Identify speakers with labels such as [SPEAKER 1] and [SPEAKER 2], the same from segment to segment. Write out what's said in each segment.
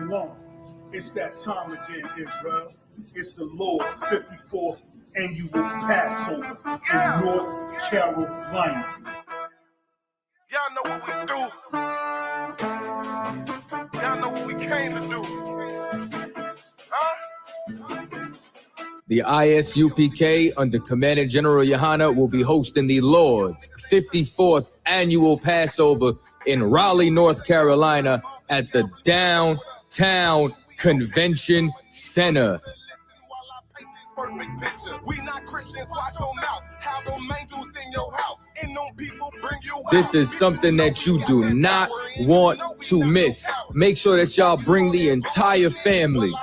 [SPEAKER 1] Shalom. It's that time again, Israel. It's the Lord's 54th annual Passover in North Carolina.
[SPEAKER 2] Y'all know what we do. Y'all know what we came to do. Huh?
[SPEAKER 3] The I.S.U.P.K. under Commander General YAHANNA will be hosting the Lord's 54th annual Passover in Raleigh, North Carolina at the Downtown Convention Center. This is something that you do not want to miss. Make sure that y'all bring the entire family.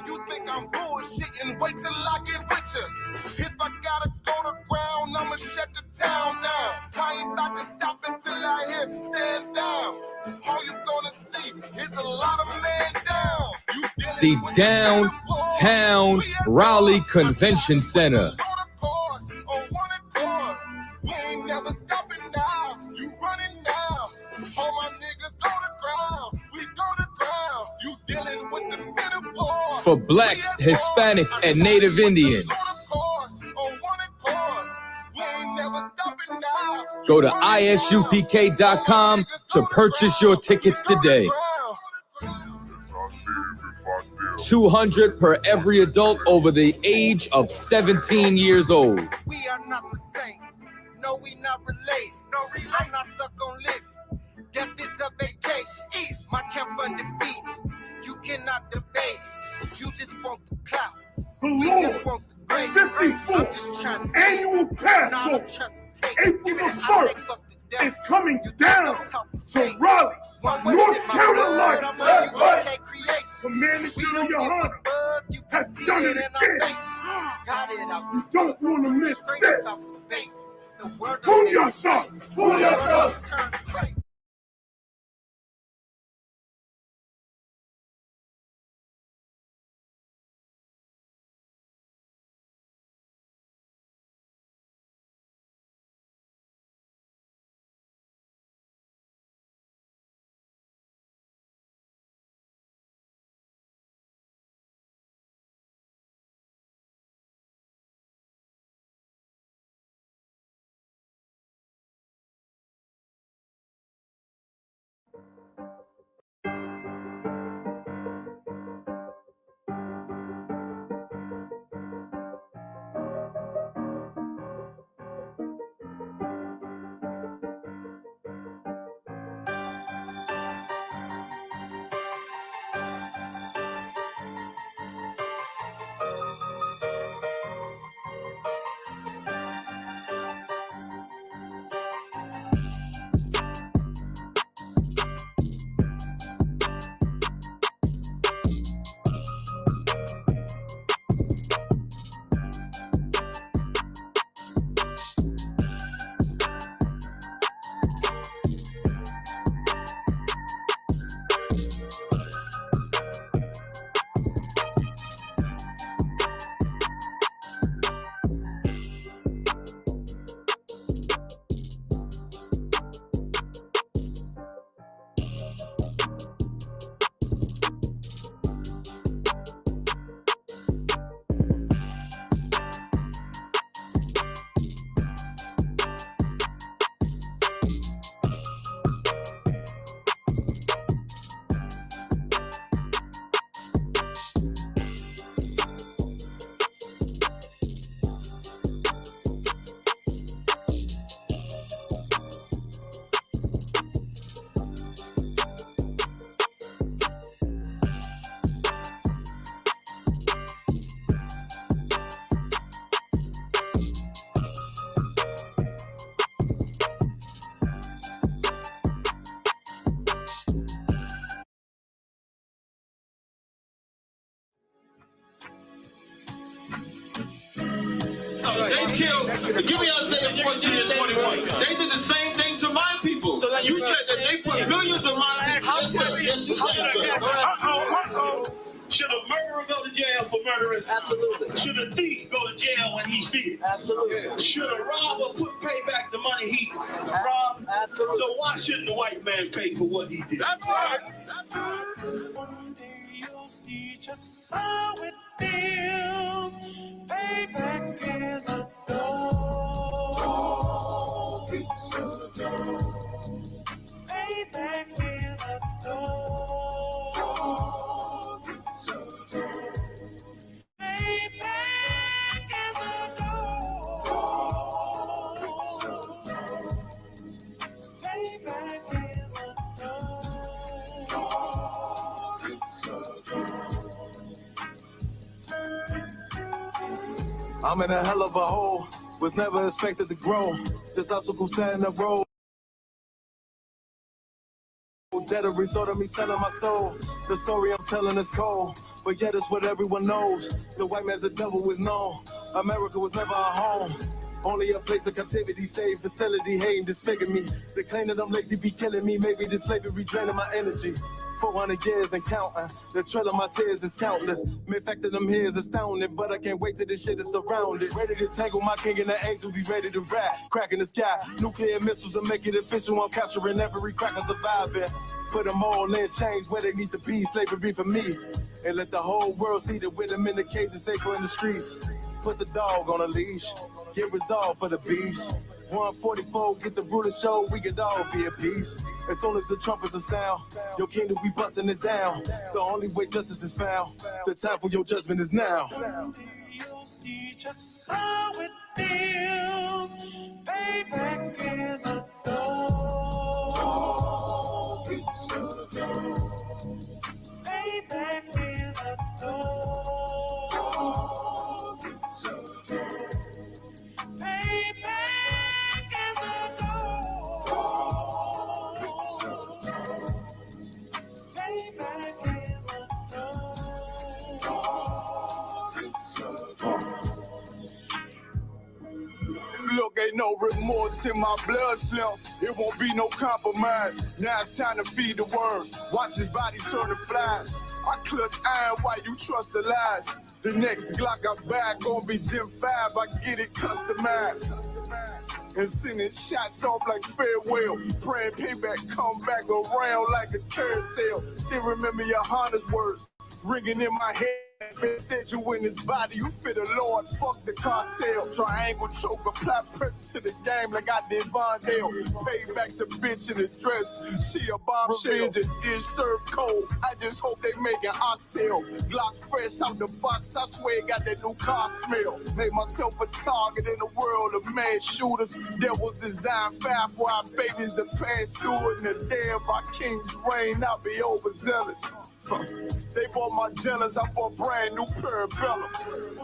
[SPEAKER 2] You think I'm bullshitting? Wait till I get with you. If I gotta go to ground, I'ma shut the town down. I ain't about to stop until I hit sand down. All you gonna see is a lot of men down.
[SPEAKER 3] The Downtown Raleigh Convention Center.
[SPEAKER 2] We ain't never stopping now. You running now. All my niggas go to ground. We go to ground. You dealing with the men of war.
[SPEAKER 3] For blacks, Hispanic, and Native Indians. Go to ISUPK.com to purchase your tickets today. $200 per every adult over the age of 17 years old.
[SPEAKER 2] We are not the same. No, we not related. I'm not stuck on living. Death is a vacation. My camp undefeated. You cannot debate. You just want the clout. We just want the grade.
[SPEAKER 1] 54th annual Passover, April the 1st, is coming down to Raleigh, North Carolina. That's right. Commander General YAHANNA has done it again. You don't want to miss this. Pull yourself. Pull yourself.
[SPEAKER 4] They killed, give me Isaiah 14 and 21. They did the same thing to my people. So you said that they put millions of my people. Should a murderer go to jail for murdering?
[SPEAKER 5] Absolutely.
[SPEAKER 4] Should a thief go to jail when he steals?
[SPEAKER 5] Absolutely.
[SPEAKER 4] Should a robber pay back the money he robbed?
[SPEAKER 5] Absolutely.
[SPEAKER 4] So why shouldn't the white man pay for what he did?
[SPEAKER 2] That's right.
[SPEAKER 6] One day you'll see just how it feels. Payback is a dog. It's a dog. Payback is a dog. It's a dog. Payback is a dog. It's a dog. Payback is a dog. It's a dog.
[SPEAKER 2] I'm in a hell of a hole. Was never expected to grow. Just obstacle set in the road. That a result of me selling my soul. The story I'm telling is cold, but yet it's what everyone knows. The white man's the devil is known. America was never our home. Only a place of captivity, safe facility, hating, disfigure me. They claim that I'm lazy, be killing me. Maybe this slavery draining my energy. 400 years and counting. The trail of my tears is countless. The fact that I'm here is astounding, but I can't wait till this shit is surrounded. Ready to tangle my king and the angel, be ready to rap. Crack in the sky, nuclear missiles and make it official. I'm capturing every cracker surviving. Put them all in chains where they need to be. Slavery for me. And let the whole world see that with them in the cage and safer in the streets. Put the dog on a leash. Get resolved for the beast. 144, get the ruler show, we could all be at peace. As soon as the trumpets are sound, your kingdom we busting it down. The only way justice is found, the time for your judgment is now.
[SPEAKER 6] You'll see just how it feels. Payback is a dog. It's a dog. Payback is a dog. It's a dog. Payback is a dog. It's a dog. Payback is a dog. It's a dog.
[SPEAKER 2] Look, ain't no remorse in my blood slim. It won't be no compromise. Now it's time to feed the worms. Watch his body turn to flies. I clutch iron while you trust the lies. The next Glock I buy gon' be Gen 5. I get it customized. And sending shots off like farewell. Praying payback come back around like a carousel. Still remember YAHANNA's words ringing in my head. Man said you in his body, you fit a Lord, fuck the cartel. Triangle choke, apply pressure to the game like I did Vondale. Payback's a bitch in a dress, she a bombshell. Revenge is served cold, I just hope they make an oxtail. Glock fresh out the box, I swear it got that new car smell. Made myself a target in a world of mad shooters. There was design fire for our babies to pass through it. And the day of our king's reign, I'll be overzealous. They bought my jealous, I bought brand new parabellums.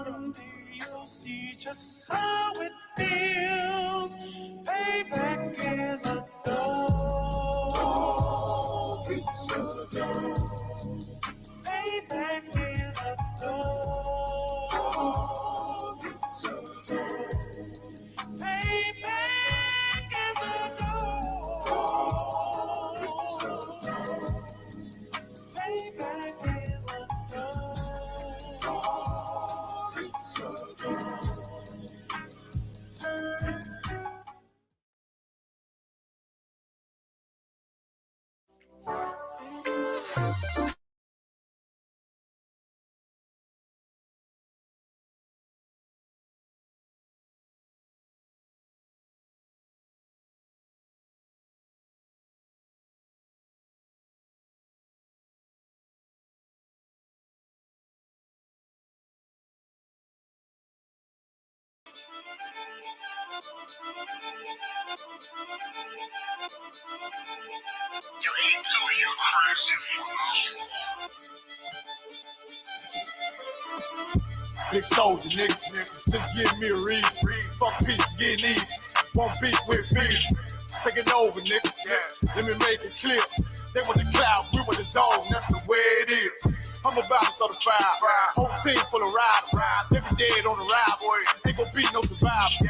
[SPEAKER 6] One day you'll see just how it feels. Payback is a dog. It's a dog. Payback is a dog. It's a dog. Payback is a dog. It's a dog. Payback is a dog. It's a dog.
[SPEAKER 2] Big soldier, nigga. Just give me a reason. Fuck peace, getting even. One beat with fear. Taking over, nigga. Let me make it clear. They want the cloud, we want the zone. That's the way it is. I'm about to start a fire. Whole team full of riders. They be dead on the ride, boy. Ain't gon' be no survivors.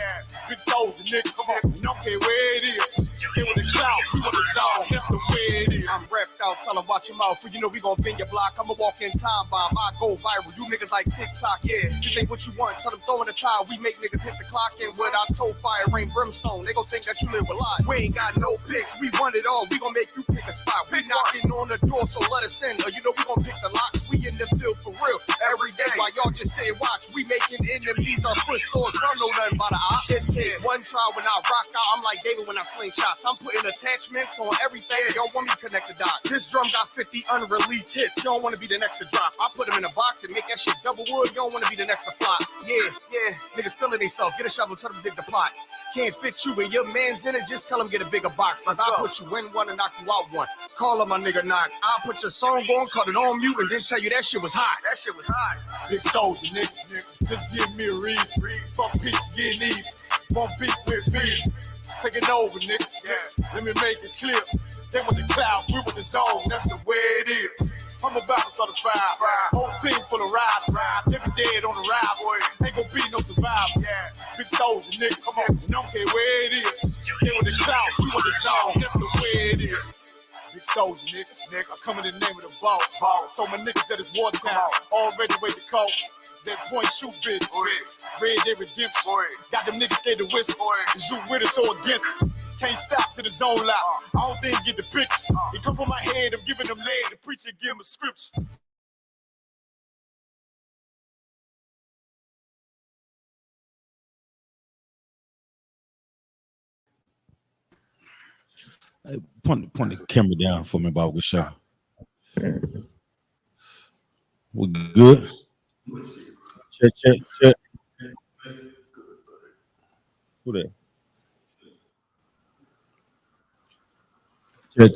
[SPEAKER 2] Big soldier, nigga. Come on. And don't care where it is. They want the cloud, we want the zone. That's the way it is. strapped out, tell them watch your mouth, for you know we gon' bend your block. I'ma walk in time bomb, I go viral. You niggas like TikTok, yeah. This ain't what you want, tell them throw in the towel. We make niggas hit the clock and without toe fire, rain brimstone. They gon' think that you live a lie. We ain't got no picks, we want it all. We gon' make you pick a spot. We knocking on the door, so let us in. Or you know we gon' pick the locks. We in the field for real every day. While y'all just say watch, we making enemies our foot stores. We don't know nothing about the op. It take one try when I rock out. I'm like David when I sling shots. I'm putting attachments on everything. Y'all want me to connect the dot. This drum got 50 unreleased hits. You don't want to be the next to drop. I put them in a box and make that shit double wood. You don't want to be the next to flop. Yeah. Niggas feeling themselves. Get a shovel, tell them dig the plot. Can't fit you and your man's in it. Just tell them get a bigger box. Cause I'll put you in one and knock you out one. Call up my nigga knock. I'll put your song on, cut it on mute, and then tell you that shit was hot. Big soldier, nigga. Just give me a reason. Fuck peace, getting even. Won't beef with feed. Take it over, nigga. Yeah. Let me make it clear. They with the cloud, we with the zone. That's the way it is. I'm about to start a fire. Whole team full of riders. Nigga dead on the ride, boy. Ain't gon' be no survivors. Yeah. Big soldier, nigga. Come on. Don't care where it is. They with the cloud, we with the zone. That's the way it is. Big soldier, nigga. I come in the name of the boss. So my niggas that is wartime. Already wait the coast. That point shoot bitch. Red Dead Redemption. Got them niggas scared to whisper. Is you with us or against us? Can't stop to the zone loud. I don't think get the picture. It come from my head. I'm giving them lead. The preacher give him a scripture.
[SPEAKER 5] Hey, point the camera down for me, Bob. Shot. We good? Check. Who that?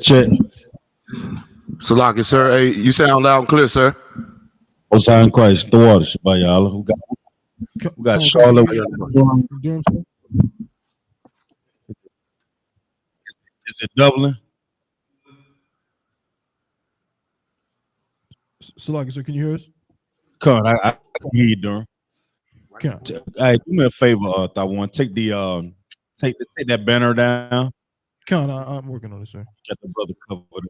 [SPEAKER 5] Check.
[SPEAKER 7] Salaki, sir. Hey, you sound loud and clear, sir.
[SPEAKER 5] Osan Christ, the water, Shabayala. We got Charlotte. Is it Dublin?
[SPEAKER 1] Salaki, sir, can you hear us?
[SPEAKER 5] Come on, I can hear you, Durham. Hey, do me a favor, Thawan. Take the take that banner down.
[SPEAKER 1] Come on, I'm working on it, sir.
[SPEAKER 5] Get the brother covered.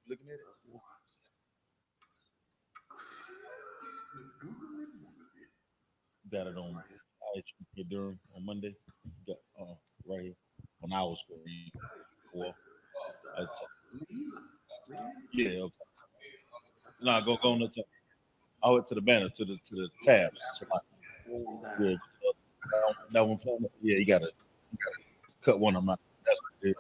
[SPEAKER 5] Looking at it. Got it on I.S.U.P.K Durham on Monday. Got right here on our screen. Well, yeah. Okay. No, go on the top. I went to the banner to the tabs. Yeah, that one. Yeah, you gotta cut one of them out. Yeah.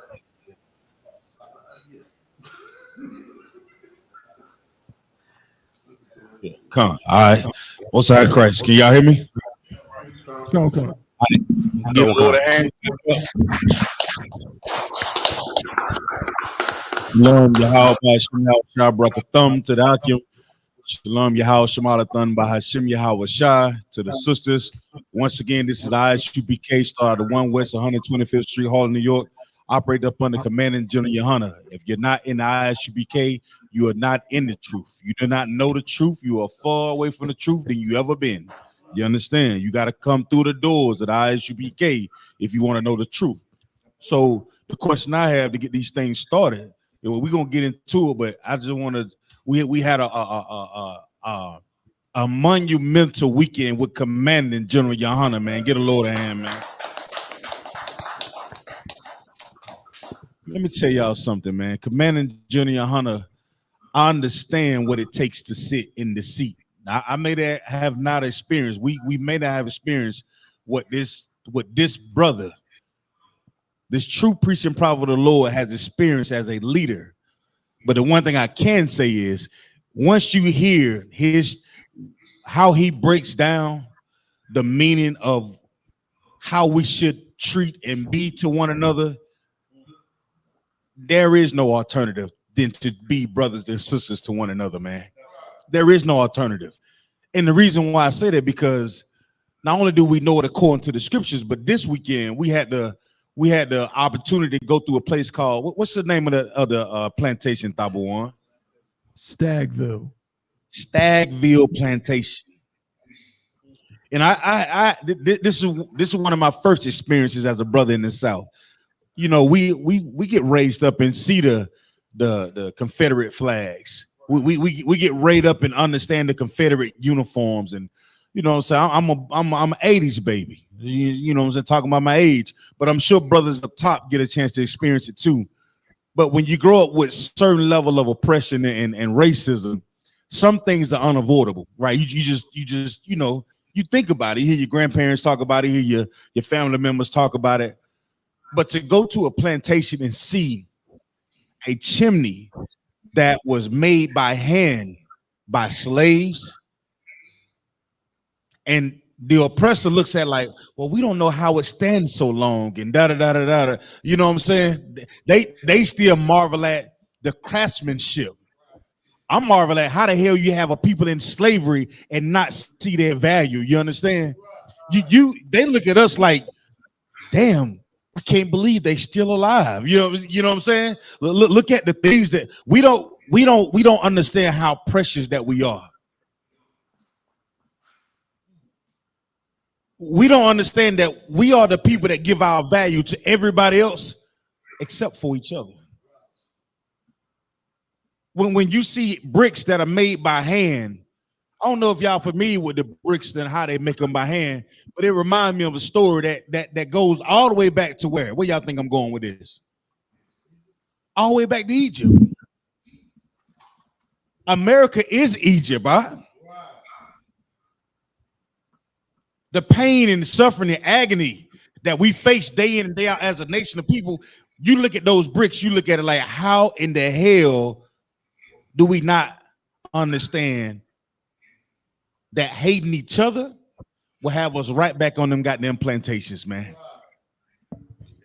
[SPEAKER 5] Come on. All right. What's that, Christ? Can y'all hear me?
[SPEAKER 1] Come on.
[SPEAKER 5] Give a little hand. Shalom Yahweh Shah brought a thumb to the Akim. Shalom Yahweh Shemalathan Bahashim Yahweh Shah to the sisters. Once again, this is I.S.U.P.K, started 1 West 125th Street, Harlem, New York. Operate up under Commanding General YAHANNA. If you're not in the I.S.U.P.K, you are not in the truth. You do not know the truth. You are far away from the truth than you ever been. You understand? You got to come through the doors of the I.S.U.P.K if you want to know the truth. So the question I have to get these things started, we're gonna get into it, but I just want to. We had a monumental weekend with Commanding General YAHANNA, man. Get a load of hand, man. Let me tell y'all something, man. Commanding General YAHANNA, I understand what it takes to sit in the seat. Now, I may have not experienced. We may not have experienced what this brother, this true preaching prophet of the Lord, has experienced as a leader. But the one thing I can say is, once you hear how he breaks down the meaning of how we should treat and be to one another, there is no alternative than to be brothers and sisters to one another, man. There is no alternative. And the reason why I say that, because not only do we know it according to the scriptures, but this weekend we had the opportunity to go through a place called, what's the name of the plantation, Tabuan?
[SPEAKER 1] Stagville
[SPEAKER 5] Plantation. And this is one of my first experiences as a brother in the South. you know, we get raised up and see the Confederate flags. We get raised up and understand the Confederate uniforms, and you know what I'm saying, I'm an 80s baby. You know what I'm saying, talking about my age, but I'm sure brothers up top get a chance to experience it too. But when you grow up with certain level of oppression and racism, some things are unavoidable, right? You just you know, you think about it. You hear your grandparents talk about it. You hear your family members talk about it. But to go to a plantation and see a chimney that was made by hand by slaves, and the oppressor looks at like, well, we don't know how it stands so long, and da da da da da. You know what I'm saying? They still marvel at the craftsmanship. I marvel at how the hell you have a people in slavery and not see their value. You understand? They look at us like, damn, I can't believe they still alive. You know what I'm saying? Look at the things that we don't understand how precious that we are. We don't understand that we are the people that give our value to everybody else except for each other. When you see bricks that are made by hand, I don't know if y'all familiar with the bricks and how they make them by hand, but it reminds me of a story that goes all the way back to where y'all think I'm going with this? All the way back to Egypt. America is Egypt, right? The pain and the suffering and agony that we face day in and day out as a nation of people, you look at those bricks, you look at it like, how in the hell do we not understand that hating each other will have us right back on them goddamn plantations, man?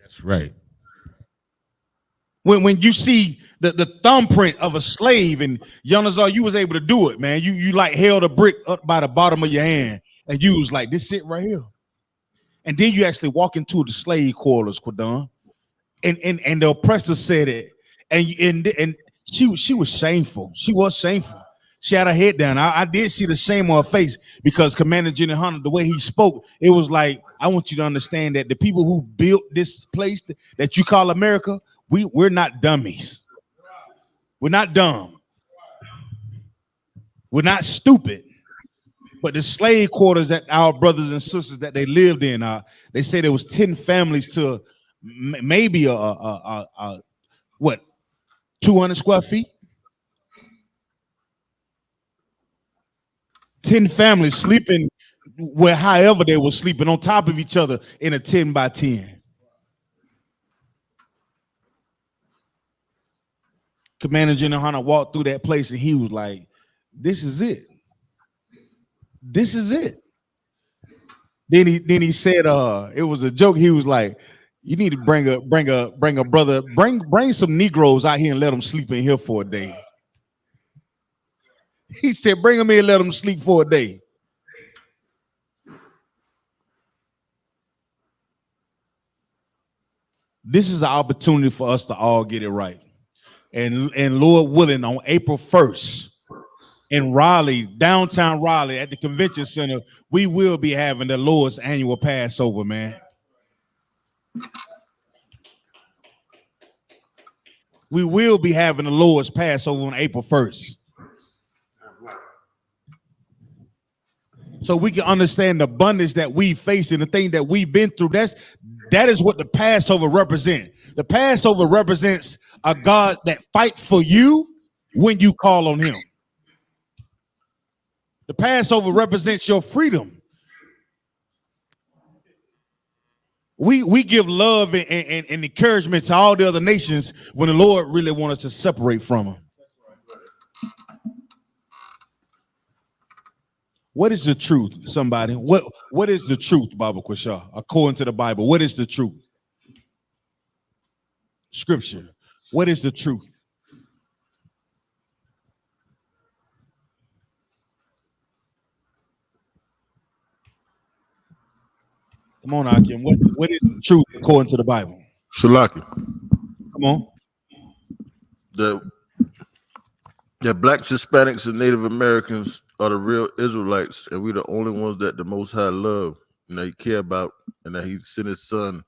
[SPEAKER 8] That's right.
[SPEAKER 5] When you see the thumbprint of a slave, and Yanazar, you was able to do it, man. You like held a brick up by the bottom of your hand, and you was like, this it right here. And then you actually walk into the slave quarters, Quadon, and the oppressor said it, and she was shameful. She was shameful. She had her head down. I did see the shame on her face, because Commander General Hunter, the way he spoke, it was like, I want you to understand that the people who built this place that you call America, we're not dummies. We're not dumb. We're not stupid. But the slave quarters that our brothers and sisters that they lived in, they say there was 10 families to maybe 200 square feet. 10 families sleeping where however they were sleeping on top of each other in a 10 by 10. Commander General Hunter walked through that place and he was like, this is it. This is it. Then he said, it was a joke. He was like, you need to bring a brother, bring some Negroes out here and let them sleep in here for a day. He said, bring them in and let them sleep for a day. This is an opportunity for us to all get it right. And Lord willing, on April 1st in Raleigh, downtown Raleigh at the convention center, we will be having the Lord's annual Passover, man. We will be having the Lord's Passover on April 1st. So we can understand the abundance that we face and the thing that we've been through. That is what the Passover represents. The Passover represents a God that fights for you when you call on him. The Passover represents your freedom. We give love and encouragement to all the other nations when the Lord really wants us to separate from him. What is the truth, somebody? What is the truth, Baba Kwasha? According to the Bible, what is the truth? Scripture. What is the truth? Come on, Akim. What is the truth according to the Bible?
[SPEAKER 7] Shalaki.
[SPEAKER 5] Come on.
[SPEAKER 7] The blacks, Hispanics, and Native Americans are the real Israelites, and we're the only ones that the Most High love and that he care about, and that he sent his son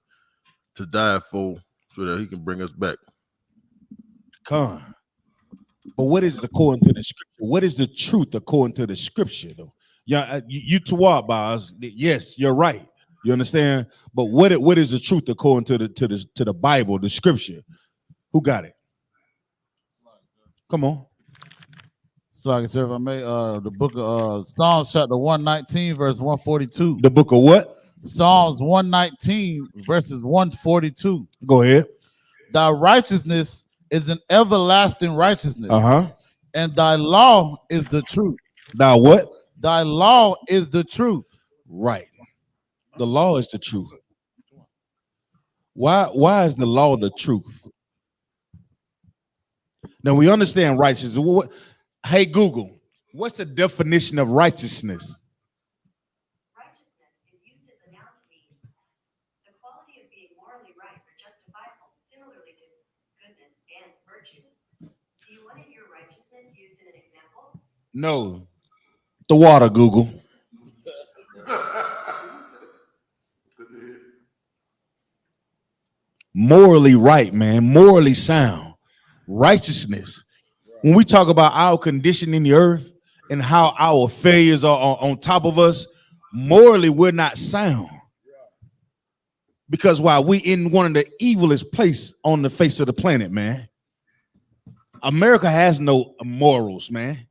[SPEAKER 7] to die for so that he can bring us back.
[SPEAKER 5] Come. But what is it according to the scripture? What is the truth according to the scripture, though? Yeah, you tawab, boss. Yes, you're right. You understand? But what is the truth according to the Bible, the scripture? Who got it? Come on.
[SPEAKER 9] So I can say if I may, the book of Psalms chapter 119, verse 142.
[SPEAKER 5] The book of what?
[SPEAKER 9] Psalms 119, verses 142.
[SPEAKER 5] Go ahead.
[SPEAKER 9] Thy righteousness is an everlasting righteousness. And thy law is the truth.
[SPEAKER 5] Thy what?
[SPEAKER 9] Thy law is the truth.
[SPEAKER 5] Right. The law is the truth. Why is the law the truth? Now we understand righteousness. Hey Google, what's the definition of righteousness?
[SPEAKER 10] Righteousness is used as a noun to mean the quality of being morally right or justifiable, similarly to goodness and virtue. Do you want to hear righteousness used in an example?
[SPEAKER 5] No. The water, Google. Morally right, man. Morally sound. Righteousness. When we talk about our condition in the earth and how our failures are on top of us, morally we're not sound. Because while we in one of the evilest place on the face of the planet, man. America has no morals, man.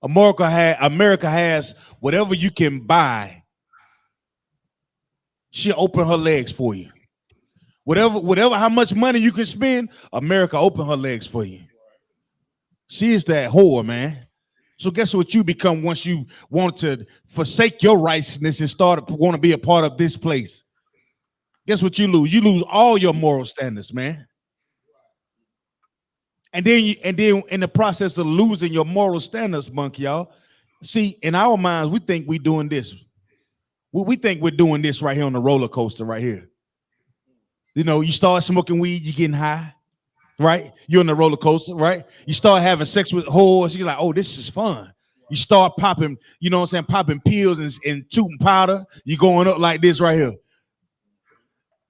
[SPEAKER 5] America has whatever you can buy. She'll open her legs for you. Whatever, how much money you can spend, America open her legs for you. She is that whore, man. So guess what you become once you want to forsake your righteousness and want to be a part of this place? Guess what you lose? You lose all your moral standards, man. And then in the process of losing your moral standards, monkey, y'all. See, in our minds, we think we're doing this. We think we're doing this right here on the roller coaster right here. You know, you start smoking weed, you're getting high, right? You're on the roller coaster, right? You start having sex with whores, you're like, oh, this is fun. You start popping, you know what I'm saying, popping pills and tooting powder. You're going up like this right here.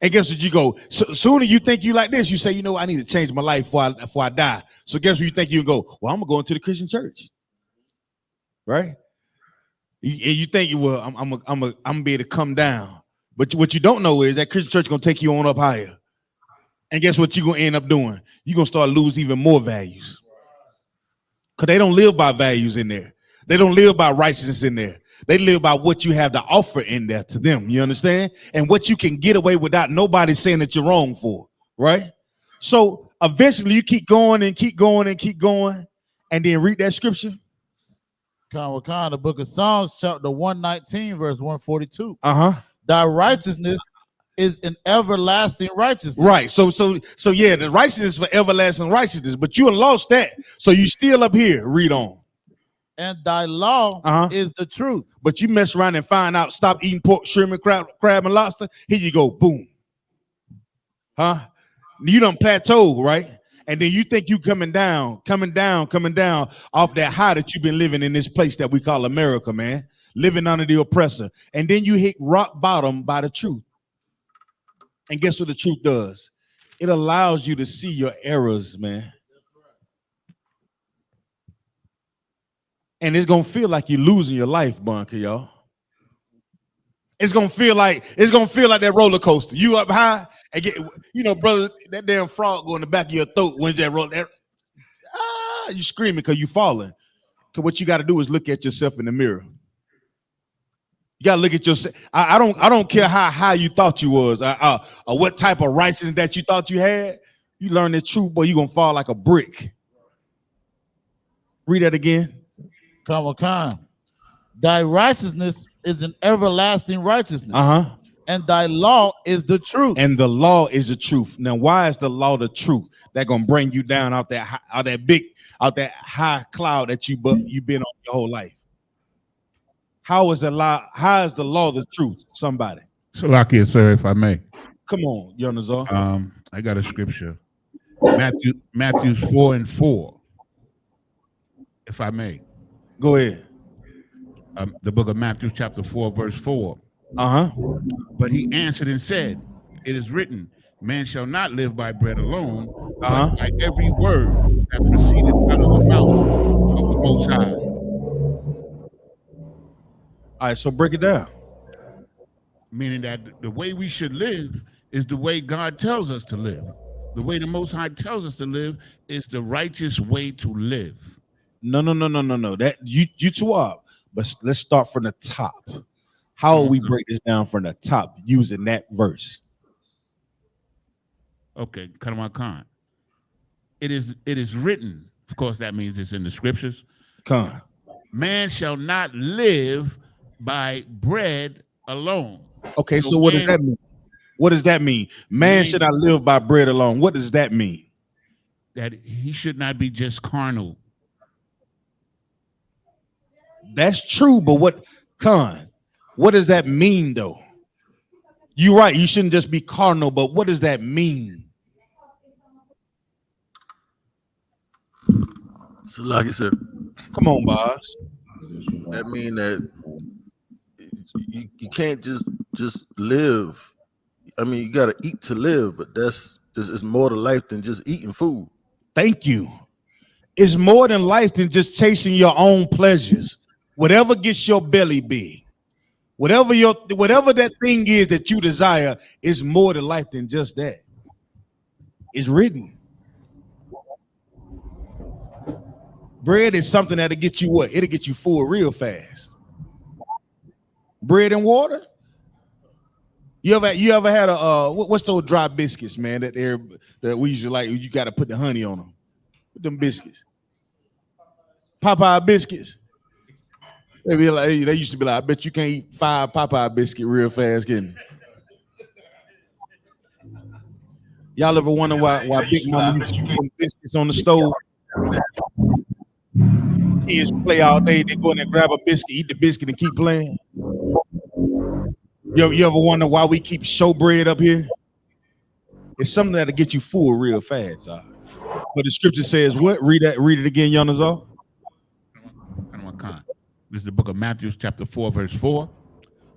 [SPEAKER 5] And guess what you go? So sooner you think you like this, you say, you know, I need to change my life before I die. So guess what you think you go? Well, I'm gonna go into the Christian church, right? You think, well, I'm gonna be able to come down. But what you don't know is that Christian church gonna take you on up higher. And guess what you're gonna end up doing? You're gonna start losing even more values. Because they don't live by values in there. They don't live by righteousness in there. They live by what you have to offer in there to them. You understand? And what you can get away without nobody saying that you're wrong for, right? So eventually you keep going and keep going and keep going, and then read that scripture.
[SPEAKER 9] The book of Psalms, chapter 119, verse 142.
[SPEAKER 5] Thy
[SPEAKER 9] righteousness is an everlasting righteousness.
[SPEAKER 5] Right. So yeah, the righteousness for everlasting righteousness, but you lost that. So you still up here. Read on.
[SPEAKER 9] And thy law is the truth.
[SPEAKER 5] But you mess around and find out, stop eating pork, shrimp, crab, and lobster. Here you go, boom. You done plateau, right? And then you think you coming down off that high that you've been living in this place that we call America, man. Living under the oppressor. And then you hit rock bottom by the truth. And guess what the truth does? It allows you to see your errors, man. And it's gonna feel like you're losing your life, bunker, y'all. It's gonna feel like that roller coaster. You up high and get, you know, brother, that damn frog go in the back of your throat when that roll. You screaming because you falling. Because what you got to do is look at yourself in the mirror. You gotta look at yourself. I don't care how high you thought you was, or what type of righteousness that you thought you had. You learn the truth, boy, you're gonna fall like a brick. Read that again.
[SPEAKER 9] Thy righteousness is an everlasting righteousness. And thy law is the truth.
[SPEAKER 5] And the law is the truth. Now, why is the law the truth? That gonna bring you down out that high cloud that you've been on your whole life. How is the law the truth? Somebody.
[SPEAKER 8] Salakia, sir, if I may.
[SPEAKER 5] Come on, Yonazar.
[SPEAKER 8] I got a scripture. Matthew 4:4. If I may.
[SPEAKER 5] Go ahead.
[SPEAKER 8] The book of Matthew, chapter 4, verse 4.
[SPEAKER 5] But
[SPEAKER 8] he answered and said, it is written, Man shall not live by bread alone, but by every word that proceedeth out of the mouth of the Most High.
[SPEAKER 5] All right, so break it down.
[SPEAKER 8] Meaning that the way we should live is the way God tells us to live. The way the Most High tells us to live is the righteous way to live.
[SPEAKER 5] No. That you too up. But let's start from the top. How will we break this down from the top using that verse?
[SPEAKER 8] Okay, Khan. It is written. Of course, that means it's in the scriptures.
[SPEAKER 5] Khan.
[SPEAKER 8] Man shall not live by bread alone.
[SPEAKER 5] Okay, so what does that mean? What does that mean? Man should not live by bread alone. What does that mean?
[SPEAKER 8] That he should not be just carnal.
[SPEAKER 5] That's true, but what does that mean though? You're right, you shouldn't just be carnal, but what does that mean?
[SPEAKER 7] So like I said,
[SPEAKER 5] come on, boss.
[SPEAKER 7] That mean that you can't just live. I mean, you gotta eat to live, but it's more to life than just eating food.
[SPEAKER 5] Thank you. It's more than life than just chasing your own pleasures. Whatever gets your belly big, whatever that thing is that you desire, is more to life than just that. It's written. Bread is something that'll get you what? It'll get you full real fast. Bread and water. You ever had a what's those dry biscuits, man? That we usually like. You got to put the honey on them. Put them biscuits. Popeye biscuits. They used to be like, I bet you can't eat 5 Popeye biscuit real fast, can you? Y'all ever wonder why Big Mama used to keep them biscuits on the stove? Kids play all day, they go in and grab a biscuit, eat the biscuit, and keep playing. You ever wonder why we keep showbread up here? It's something that'll get you full real fast. But the scripture says what? Read it again, Yonazar.
[SPEAKER 8] This is the book of Matthew, chapter 4, verse 4.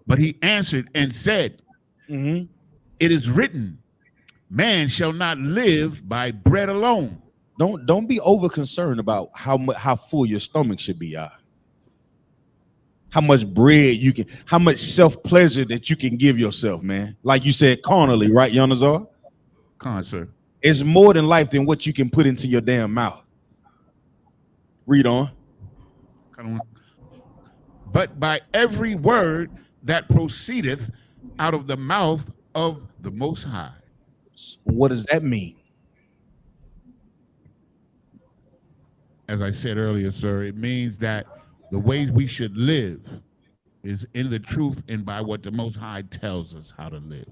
[SPEAKER 8] But he answered and said, It is written, man shall not live by bread alone.
[SPEAKER 5] Don't be over concerned about how full your stomach should be, how much bread you can, how much self-pleasure that you can give yourself, man. Like you said, carnally, right, Yonazar?
[SPEAKER 8] Sir.
[SPEAKER 5] It's more than life than what you can put into your damn mouth. Read on.
[SPEAKER 8] But by every word that proceedeth out of the mouth of the Most High.
[SPEAKER 5] What does that mean?
[SPEAKER 8] As I said earlier, sir, it means that the way we should live is in the truth and by what the Most High tells us how to live.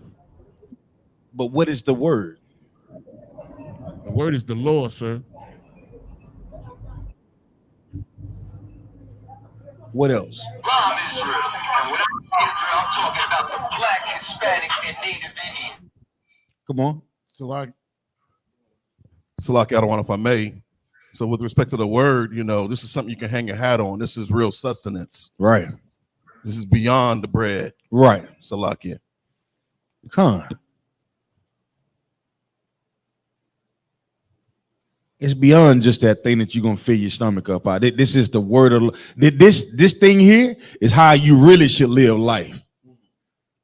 [SPEAKER 5] But what is the word?
[SPEAKER 8] The word is the law, sir.
[SPEAKER 5] What else?
[SPEAKER 11] I'm Israel, and when I'm Israel, I'm talking about the Black, Hispanic, and Native Indian.
[SPEAKER 5] Come on.
[SPEAKER 12] Salaki, I don't want if I may. So with respect to the word, this is something you can hang your hat on. This is real sustenance.
[SPEAKER 5] Right.
[SPEAKER 12] This is beyond the bread.
[SPEAKER 5] Right.
[SPEAKER 12] Salaki.
[SPEAKER 5] It's beyond just that thing that you're gonna fill your stomach up out. This is the word of this thing here is how you really should live life.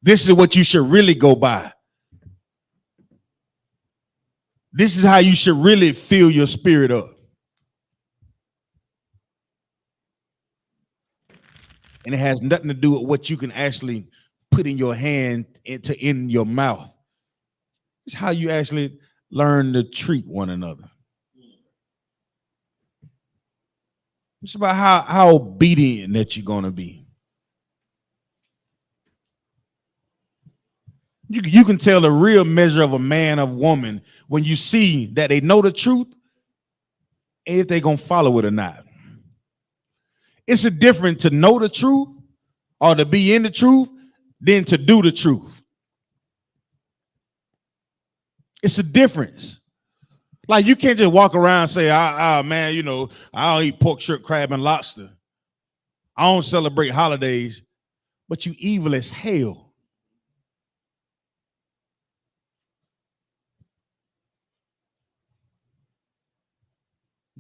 [SPEAKER 5] This is what you should really go by. This is how you should really fill your spirit up. And it has nothing to do with what you can actually put in your hand in your mouth. It's how you actually learn to treat one another. It's about how obedient that you're going to be. You can tell the real measure of a man or woman when you see that they know the truth and if they're going to follow it or not. It's a difference to know the truth or to be in the truth than to do the truth. It's a difference. Like you can't just walk around and say, man, I don't eat pork, shrimp, crab, and lobster. I don't celebrate holidays, but you evil as hell.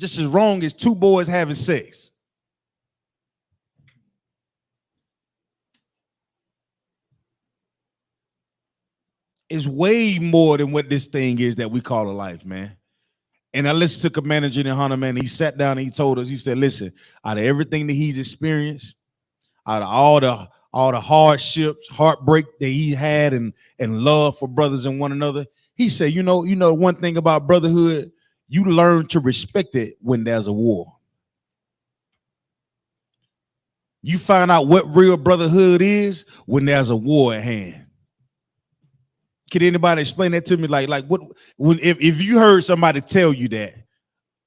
[SPEAKER 5] just as wrong as two boys having sex. It's way more than what this thing is that we call a life, man. And I listened to Commander YAHANNA, man. He sat down and he told us, he said, listen, out of everything that he's experienced, out of all the hardships, heartbreak that he had and love for brothers and one another, he said, you know, one thing about brotherhood, you learn to respect it when there's a war. You find out what real brotherhood is when there's a war at hand. Can anybody explain that to me? Like what? If you heard somebody tell you that,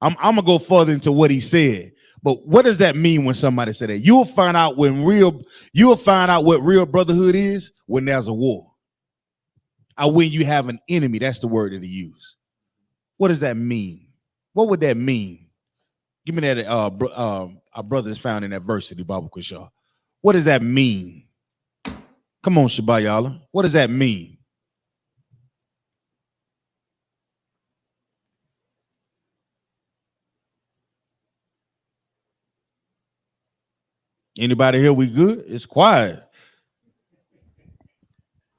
[SPEAKER 5] I'm gonna go further into what he said. But what does that mean when somebody said that? You'll find out what real brotherhood is when there's a war, or when you have an enemy. That's the word that he used. What does that mean? What would that mean? Give me that. Our brothers found in that verse in the Bible quiz, y'all. What does that mean? Come on, Shabayala. What does that mean? Anybody here? We good? It's quiet.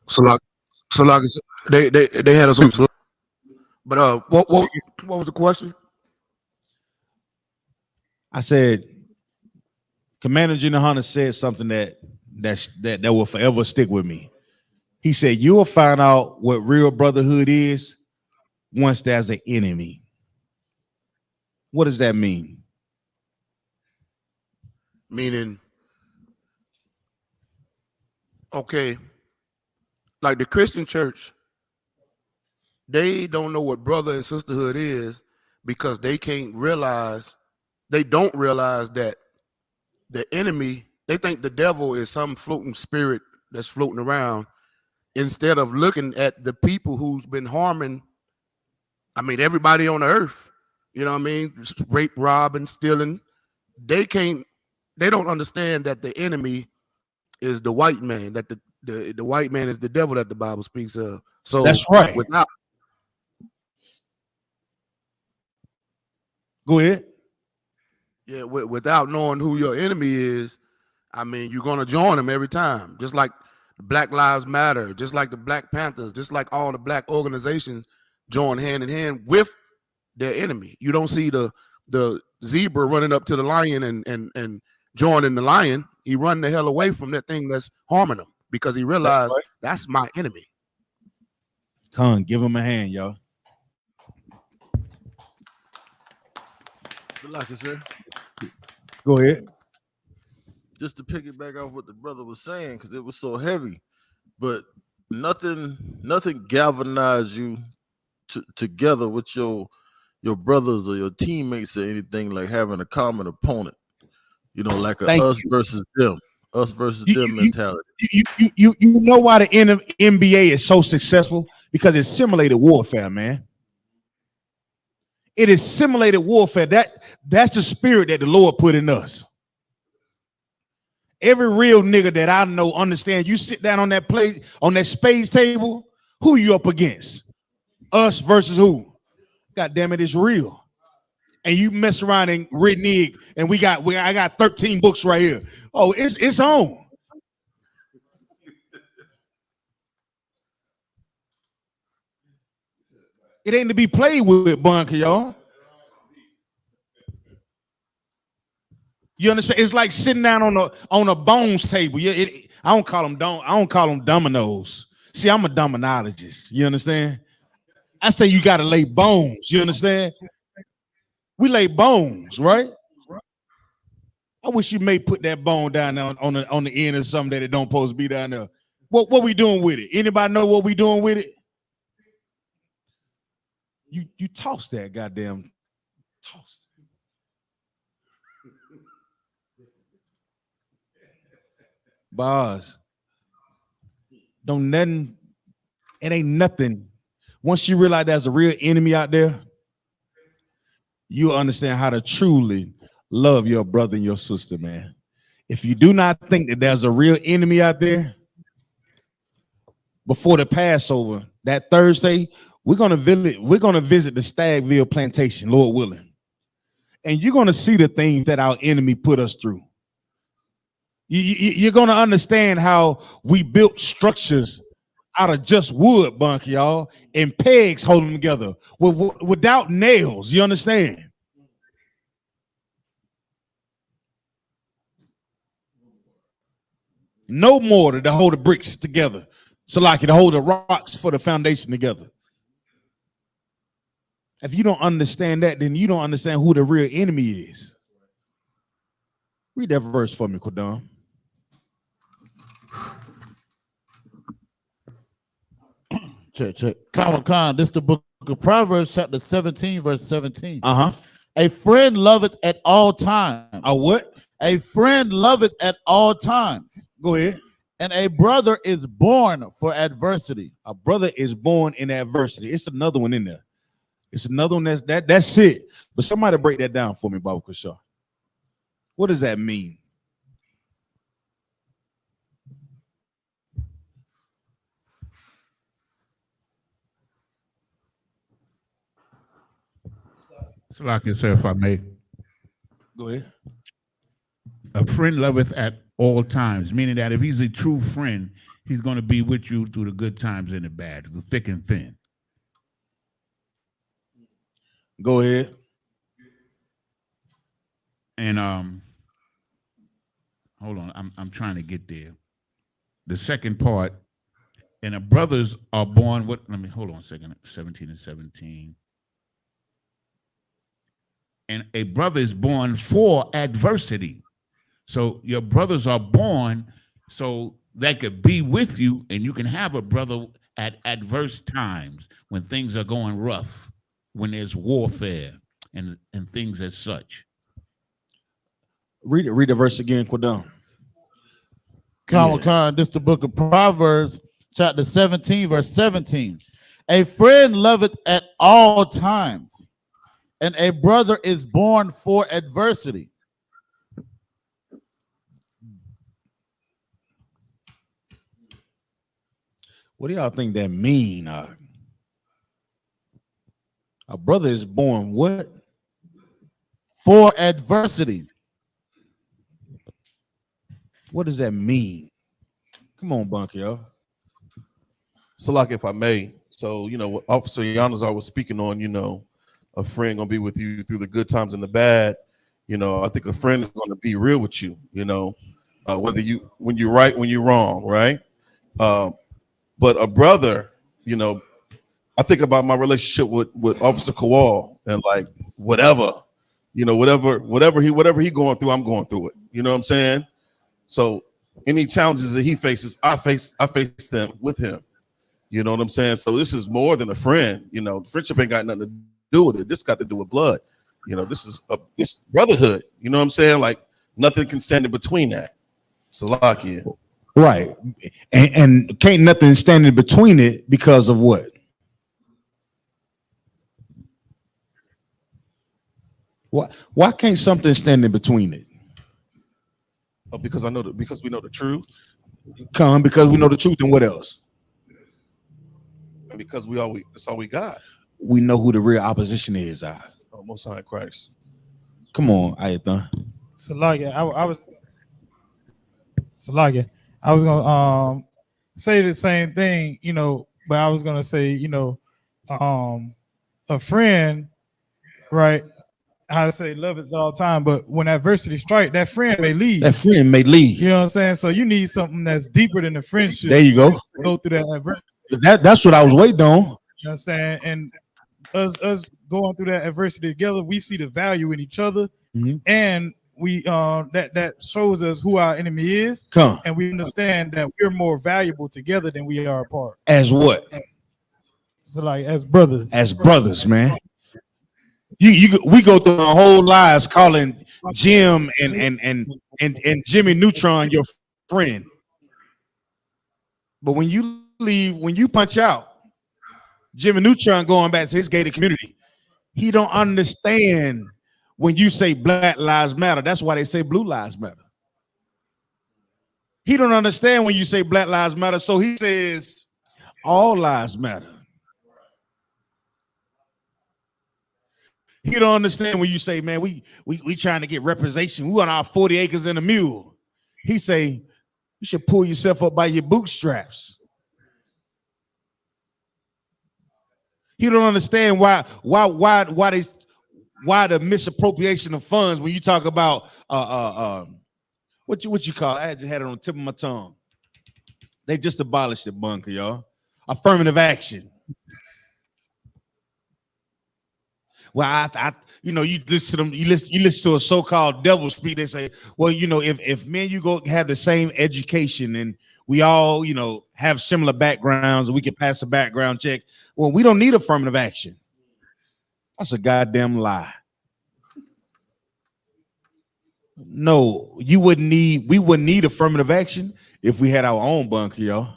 [SPEAKER 13] So like they had us. But what was the question?
[SPEAKER 5] I said, Commander YAHANNA said something that will forever stick with me. He said, you'll find out what real brotherhood is once there's an enemy. What does that mean?
[SPEAKER 13] Meaning, okay, like the Christian church, they don't know what brother and sisterhood is because they don't realize that the enemy, they think the devil is some floating spirit that's floating around instead of looking at the people who's been harming, I mean, everybody on the earth, you know what I mean? Just rape, robbing, stealing. They don't understand that the enemy is the white man, that the white man is the devil that the Bible speaks of. So
[SPEAKER 5] that's right. Go ahead.
[SPEAKER 13] Yeah, without knowing who your enemy is, I mean, you're gonna join them every time. Just like Black Lives Matter, just like the Black Panthers, just like all the black organizations join hand in hand with their enemy. You don't see the zebra running up to the lion and joining the lion. He run the hell away from that thing that's harming him because he realized that's my enemy.
[SPEAKER 5] Come on, give him a hand, y'all.
[SPEAKER 7] Like I said,
[SPEAKER 5] go ahead.
[SPEAKER 7] Just to piggyback off what the brother was saying, because it was so heavy, but nothing galvanized you together with your brothers or your teammates or anything like having a common opponent. You know, like a us versus them mentality.
[SPEAKER 5] You know why the NBA is so successful? Because it's simulated warfare, man. It is simulated warfare. That's the spirit that the Lord put in us. Every real nigga that I know understand. You sit down on that spades table. Who you up against? Us versus who? God damn it, it's real. And you mess around and renege, and I got 13 books right here. Oh, it's on. It ain't to be played with, bunker, y'all. You understand? It's like sitting down on a bones table. Yeah, I don't call them dominoes. See, I'm a dominologist. You understand? I say you got to lay bones. You understand? We lay bones, right? I wish you may put that bone down there on the end of something that it don't supposed to be down there. What we doing with it? Anybody know what we doing with it? You toss that goddamn toss. Boss. It ain't nothing. Once you realize there's a real enemy out there, you understand how to truly love your brother and your sister, man. If you do not think that there's a real enemy out there, before the Passover, that Thursday, we're gonna visit the Stagville plantation, Lord willing. and you're going to see the things that our enemy put us through. You're going to understand how we built structures out of just wood, bunk, y'all, and pegs holding them together without nails. You understand? No mortar to hold the bricks together. So like it to hold the rocks for the foundation together. If you don't understand that, then you don't understand who the real enemy is. Read that verse for me, Kodam.
[SPEAKER 9] Check. Khan, this is the book of Proverbs, chapter 17, verse 17.
[SPEAKER 5] Uh-huh.
[SPEAKER 9] A friend loveth at all times.
[SPEAKER 5] A what?
[SPEAKER 9] A friend loveth at all times.
[SPEAKER 5] Go ahead.
[SPEAKER 9] And a brother is born for adversity.
[SPEAKER 5] A brother is born in adversity. It's another one in there. It's another one that's it. But somebody break that down for me, Baba Kushar. What does that mean?
[SPEAKER 8] So like it, sir, if I may.
[SPEAKER 5] Go ahead.
[SPEAKER 8] A friend loveth at all times, meaning that if he's a true friend, he's going to be with you through the good times and the bad, the thick and thin.
[SPEAKER 5] Go ahead.
[SPEAKER 8] And hold on, I'm trying to get there. The second part, and the brothers are born. Let me hold on a second. 17 and 17. And a brother is born for adversity. So your brothers are born so they could be with you, and you can have a brother at adverse times when things are going rough, when there's warfare and things as such.
[SPEAKER 5] Read the verse again, Kodam.
[SPEAKER 9] Khan, this is the book of Proverbs, chapter 17, verse 17. A friend loveth at all times, and a brother is born for adversity.
[SPEAKER 5] What do y'all think that mean? A brother is born what?
[SPEAKER 9] For adversity.
[SPEAKER 5] What does that mean? Come on, Bunk, y'all.
[SPEAKER 12] So, like, if I may, so, you know, what Officer Yanazar was speaking on, you know, a friend gonna be with you through the good times and the bad. You know, I think a friend is gonna be real with you, you know, when you're right, when you're wrong, right? But a brother, you know, I think about my relationship with Officer Kowal, and like whatever he going through, I'm going through it. You know what I'm saying? So any challenges that he faces, I face them with him. You know what I'm saying? So this is more than a friend. You know, friendship ain't got nothing to do with it. This got to do with blood. You know, this is brotherhood. You know what I'm saying? Like nothing can stand in between that. Salakia.
[SPEAKER 5] Right. And can't nothing stand in between it because of what? Why can't something stand in between it?
[SPEAKER 12] Oh, because we know the truth.
[SPEAKER 5] Because we know the truth, and what else?
[SPEAKER 12] And because that's all we got.
[SPEAKER 5] We know who the real opposition is.
[SPEAKER 12] Most High Christ.
[SPEAKER 5] Come on, Ayathan.
[SPEAKER 14] Salakia, I was gonna say the same thing, you know, but I was gonna say, you know, a friend, right? How to say love it all the time, but when adversity strikes, that friend may leave.
[SPEAKER 5] That friend may leave.
[SPEAKER 14] You know what I'm saying? So you need something that's deeper than the friendship.
[SPEAKER 5] There you go.
[SPEAKER 14] To go through that adversity.
[SPEAKER 5] That's what I was waiting on.
[SPEAKER 14] You know what I'm saying? And us going through that adversity together, we see the value in each other, and we that shows us who our enemy is. And we understand that we're more valuable together than we are apart.
[SPEAKER 5] As what?
[SPEAKER 14] So like as brothers.
[SPEAKER 5] As brothers, man. We go through our whole lives calling Jim and Jimmy Neutron your friend. But when you leave, when you punch out, Jimmy Neutron going back to his gated community, he don't understand when you say Black Lives Matter. That's why they say Blue Lives Matter. He don't understand when you say Black Lives Matter, so he says all lives matter. He don't understand when you say, man, we trying to get representation. We want our 40 acres and a mule. He say, you should pull yourself up by your bootstraps. He don't understand why the misappropriation of funds when you talk about what you call it? I just had it on the tip of my tongue. They just abolished it, bunker, y'all. Affirmative action. Well, I you know, you listen to them, you listen to a so-called devil speak. They say, well, you know, if me and you go have the same education and we all, you know, have similar backgrounds and we can pass a background check, well, we don't need affirmative action. That's a goddamn lie. No, we wouldn't need affirmative action if we had our own bunker, y'all.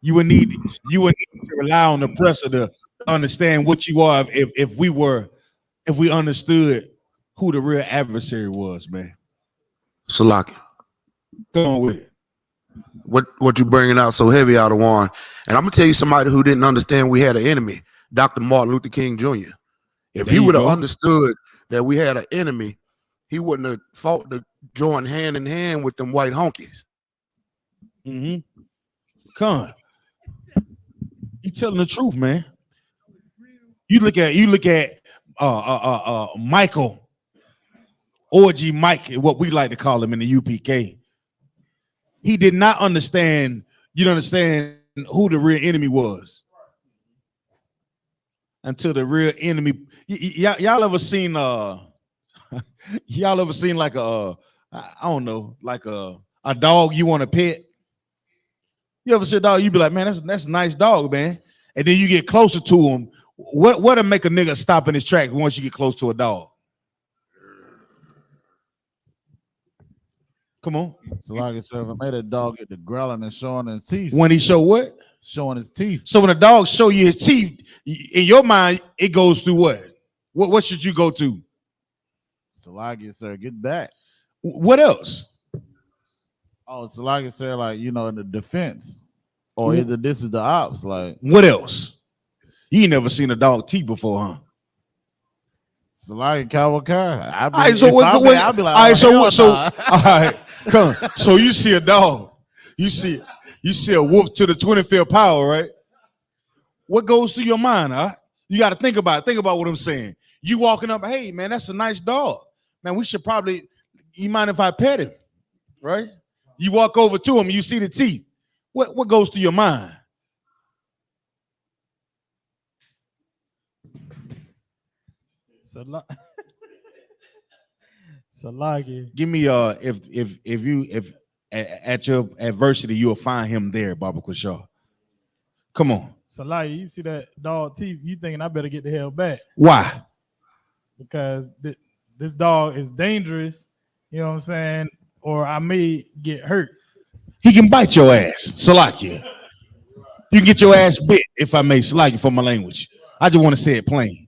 [SPEAKER 5] You would need to rely on the oppressor to understand what you are if we understood who the real adversary was, man.
[SPEAKER 13] Salaki.
[SPEAKER 5] Come on with it.
[SPEAKER 13] What you bringing out so heavy out of Warren? And I'm gonna tell you somebody who didn't understand we had an enemy, Dr. Martin Luther King Jr. If he would have understood that we had an enemy, he wouldn't have fought to join hand in hand with them white honkies.
[SPEAKER 5] Mm-hmm. Come on. He telling the truth, man. You look at Michael, OG Mike, what we like to call him in the UPK. He did not understand, you understand who the real enemy was. Until the real enemy, y'all ever seen y'all ever seen like I don't know, like a dog you want to pet? You ever see a dog, you be like, man, that's a nice dog, man. And then you get closer to him. What'll make a nigga stop in his track once you get close to a dog? Come on.
[SPEAKER 9] So like I said, I made a dog get the growling and showing his teeth.
[SPEAKER 5] When he show what?
[SPEAKER 9] Showing his teeth.
[SPEAKER 5] So when a dog show you his teeth, in your mind, it goes through what? What should you go to?
[SPEAKER 9] So like I said, get back.
[SPEAKER 5] What else?
[SPEAKER 9] Oh, so like I said, like, you know, in the defense, or either this is the ops. Like,
[SPEAKER 5] what else? You ain't never seen a dog teeth before, huh?
[SPEAKER 9] So like Kawaka.
[SPEAKER 5] I'll be like, all right, come. So you see a dog, you see a wolf to the 25th power, right? What goes through your mind, huh? You got to think about it. Think about what I'm saying. You walking up, hey man, that's a nice dog. Man, we should probably. You mind if I pet him, right? You walk over to him, and you see the teeth. What goes through your mind?
[SPEAKER 14] Salagi.
[SPEAKER 5] Give me if at your adversity you'll find him there, Baba Kushaw. Come on.
[SPEAKER 14] Salagi, you see that dog teeth, you thinking I better get the hell back.
[SPEAKER 5] Why?
[SPEAKER 14] Because this dog is dangerous, you know what I'm saying? Or I may get hurt.
[SPEAKER 5] He can bite your ass, Salakia. You can get your ass bit, if I may, Salakia, for my language. I just want to say it plain.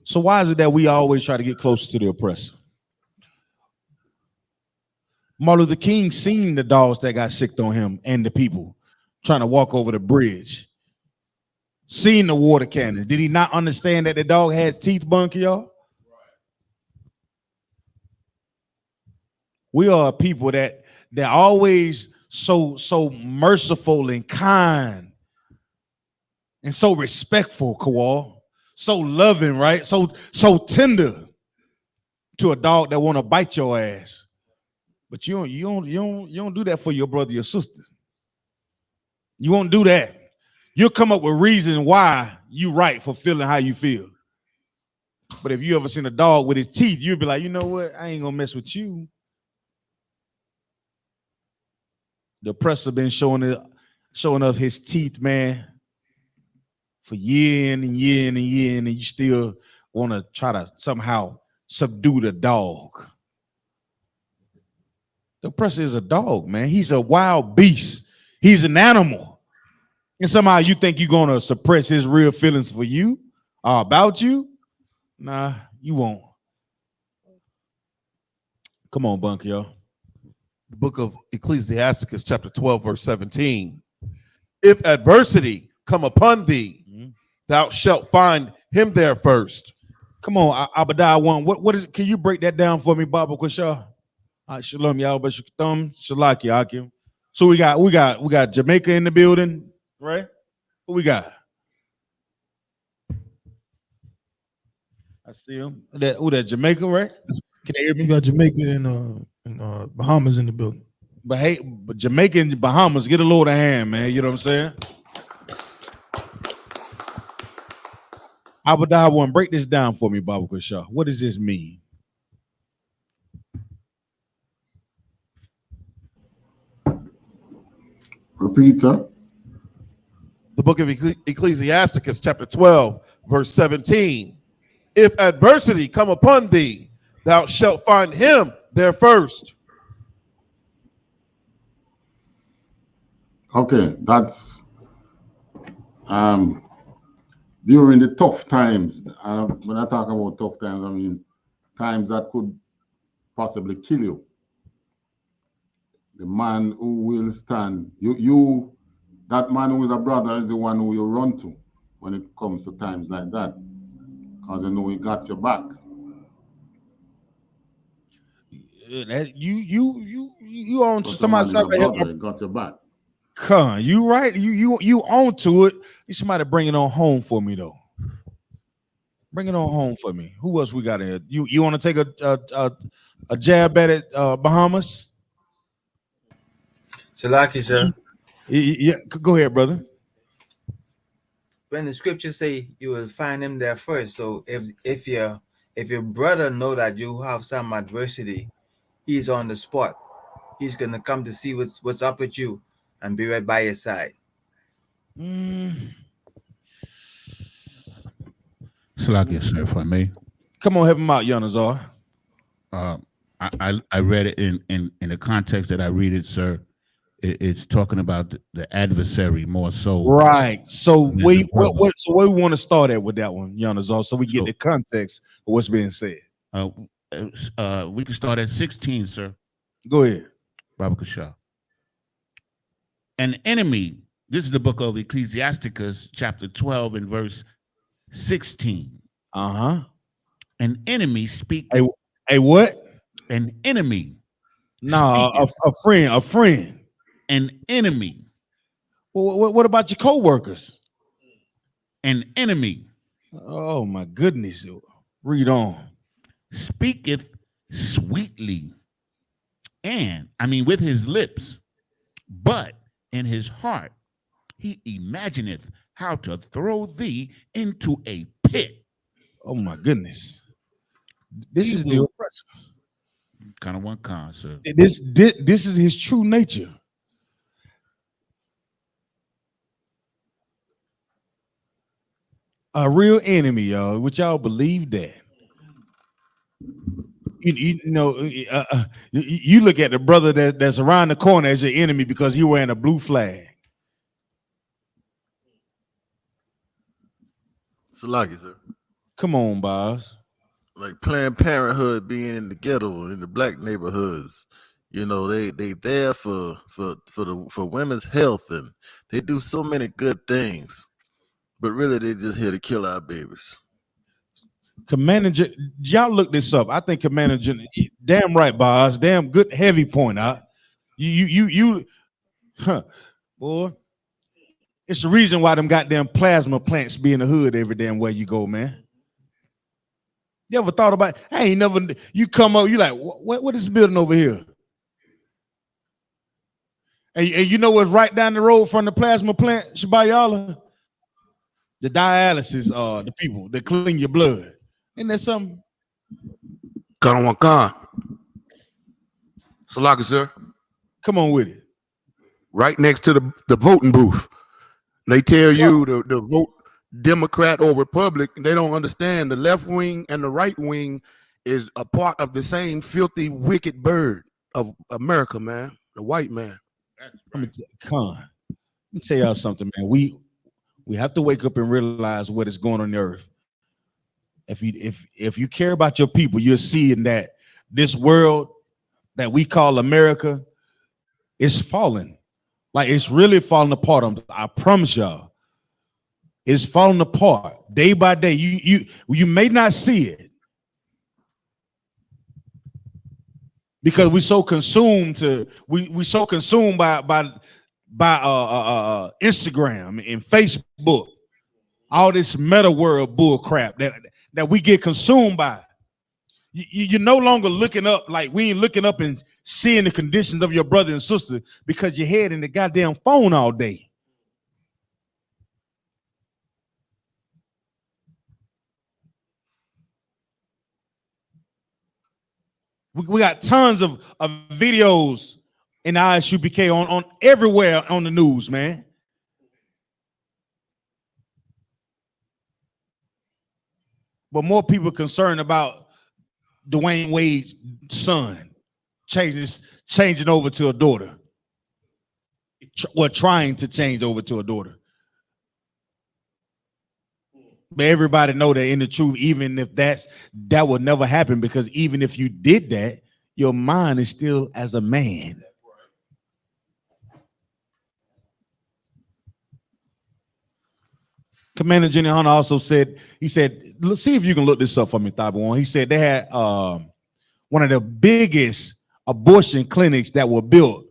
[SPEAKER 5] So why is it that we always try to get closer to the oppressor? Martin Luther King seen the dogs that got sicked on him and the people trying to walk over the bridge. Seen the water cannon. Did he not understand that the dog had teeth, bunker, y'all? We are people that always so merciful and kind and so respectful, Kawal. So loving, right? So tender to a dog that want to bite your ass. But you don't do that for your brother, your sister. You won't do that. You'll come up with reason why you right for feeling how you feel. But if you ever seen a dog with his teeth, you'll be like, you know what? I ain't gonna mess with you. The oppressor been showing up his teeth, man, for year in and year in and year in, and you still want to try to somehow subdue the dog. The oppressor is a dog, man. He's a wild beast. He's an animal. And somehow you think you're going to suppress his real feelings for you or about you? Nah, you won't. Come on, Bunker, yo.
[SPEAKER 12] The book of Ecclesiasticus, chapter 12, verse 17. If adversity come upon thee, thou shalt find him there first.
[SPEAKER 5] Come on, Abadiah 1. What is it? Can you break that down for me, Baba Kusha? Shalom, Yahweh Thumb, Shalaki Akim. So we got Jamaica in the building, right? Who we got? I see him. That Jamaica, right? Can they hear me?
[SPEAKER 15] You got Jamaica and Bahamas in the building.
[SPEAKER 5] But Jamaica and Bahamas, get a load of hand, man. You know what I'm saying? Abadiah 1, break this down for me, Baba Kusha. What does this mean?
[SPEAKER 16] Repeat, sir.
[SPEAKER 12] The book of Ecclesiasticus, chapter 12, verse 17. If adversity come upon thee, thou shalt find him there first.
[SPEAKER 16] Okay, that's during the tough times. When I talk about tough times, I mean times that could possibly kill you. The man who will stand, that man who is a brother is the one who you run to when it comes to times like that, because you know he got your back.
[SPEAKER 5] You on to somebody
[SPEAKER 16] got your back.
[SPEAKER 5] Con, you right. You on to it. You somebody bring it on home for me though. Bring it on home for me. Who else we got in here? You want to take a jab at it, Bahamas?
[SPEAKER 17] Shalaki, sir.
[SPEAKER 5] Yeah, go ahead, brother.
[SPEAKER 17] When the scriptures say you will find him there first, so if your brother know that you have some adversity, he's on the spot. He's gonna come to see what's up with you and be right by your side.
[SPEAKER 8] Shalaki, sir, if I may.
[SPEAKER 5] Come on, help him out, Yanazar.
[SPEAKER 8] I read it in the context that I read it, sir. It's talking about the adversary more so.
[SPEAKER 5] Right. So where we want to start at with that one, Yanazar, so we get the context of what's being said.
[SPEAKER 8] We can start at 16, sir.
[SPEAKER 5] Go ahead.
[SPEAKER 8] Baba Kasha. An enemy. This is the book of Ecclesiasticus, chapter 12 and verse 16.
[SPEAKER 5] Uh-huh.
[SPEAKER 8] An enemy speak.
[SPEAKER 5] A what?
[SPEAKER 8] An enemy.
[SPEAKER 5] No, a friend.
[SPEAKER 8] An enemy.
[SPEAKER 5] Well, what about your co-workers?
[SPEAKER 8] An enemy.
[SPEAKER 5] Oh my goodness. Read on.
[SPEAKER 8] Speaketh sweetly. With his lips, but in his heart he imagineth how to throw thee into a pit.
[SPEAKER 5] Oh my goodness. This is the oppressor.
[SPEAKER 8] Kind of one con, sir.
[SPEAKER 5] This is his true nature. A real enemy, y'all. Would y'all believe that? You look at the brother that's around the corner as your enemy because you're wearing a blue flag.
[SPEAKER 7] Salaki, sir.
[SPEAKER 5] Come on, boss.
[SPEAKER 7] Like Planned Parenthood being in the ghetto and in the black neighborhoods, they there for women's health, and they do so many good things, but really they just here to kill our babies.
[SPEAKER 5] Commander, y'all look this up. I think Commander, damn right, boss. Damn good, heavy point out. Boy. It's the reason why them goddamn plasma plants be in the hood every damn way you go, man. You ever thought about it? Hey, you come up, you like, what is this building over here? And you know what's right down the road from the plasma plant, Shabayala? The dialysis, the people that clean your blood. Isn't that something?
[SPEAKER 13] Salaki, sir.
[SPEAKER 5] Come on with it.
[SPEAKER 13] Right next to the voting booth. They tell you to vote Democrat or Republican. They don't understand the left wing and the right wing is a part of the same filthy, wicked bird of America, man. The white man.
[SPEAKER 5] Let me tell y'all something, man. We have to wake up and realize what is going on the earth. If you care about your people, you're seeing that this world that we call America is falling. Like it's really falling apart. I promise y'all. is falling apart day by day. You may not see it because we so consumed by Instagram and Facebook, all this meta world bull crap that we get consumed by. You're no longer looking up, like we ain't looking up and seeing the conditions of your brother and sister because your head in the goddamn phone all day. We got tons of videos in I.S.U.P.K on everywhere on the news, man. But more people concerned about Dwayne Wade's son changing over to a daughter. Or trying to change over to a daughter. But everybody know that in the truth, even if that would never happen, because even if you did that, your mind is still as a man. Commander Jenny Hunter also said, he said, let's see if you can look this up for me, Thabo. He said they had one of the biggest abortion clinics that were built.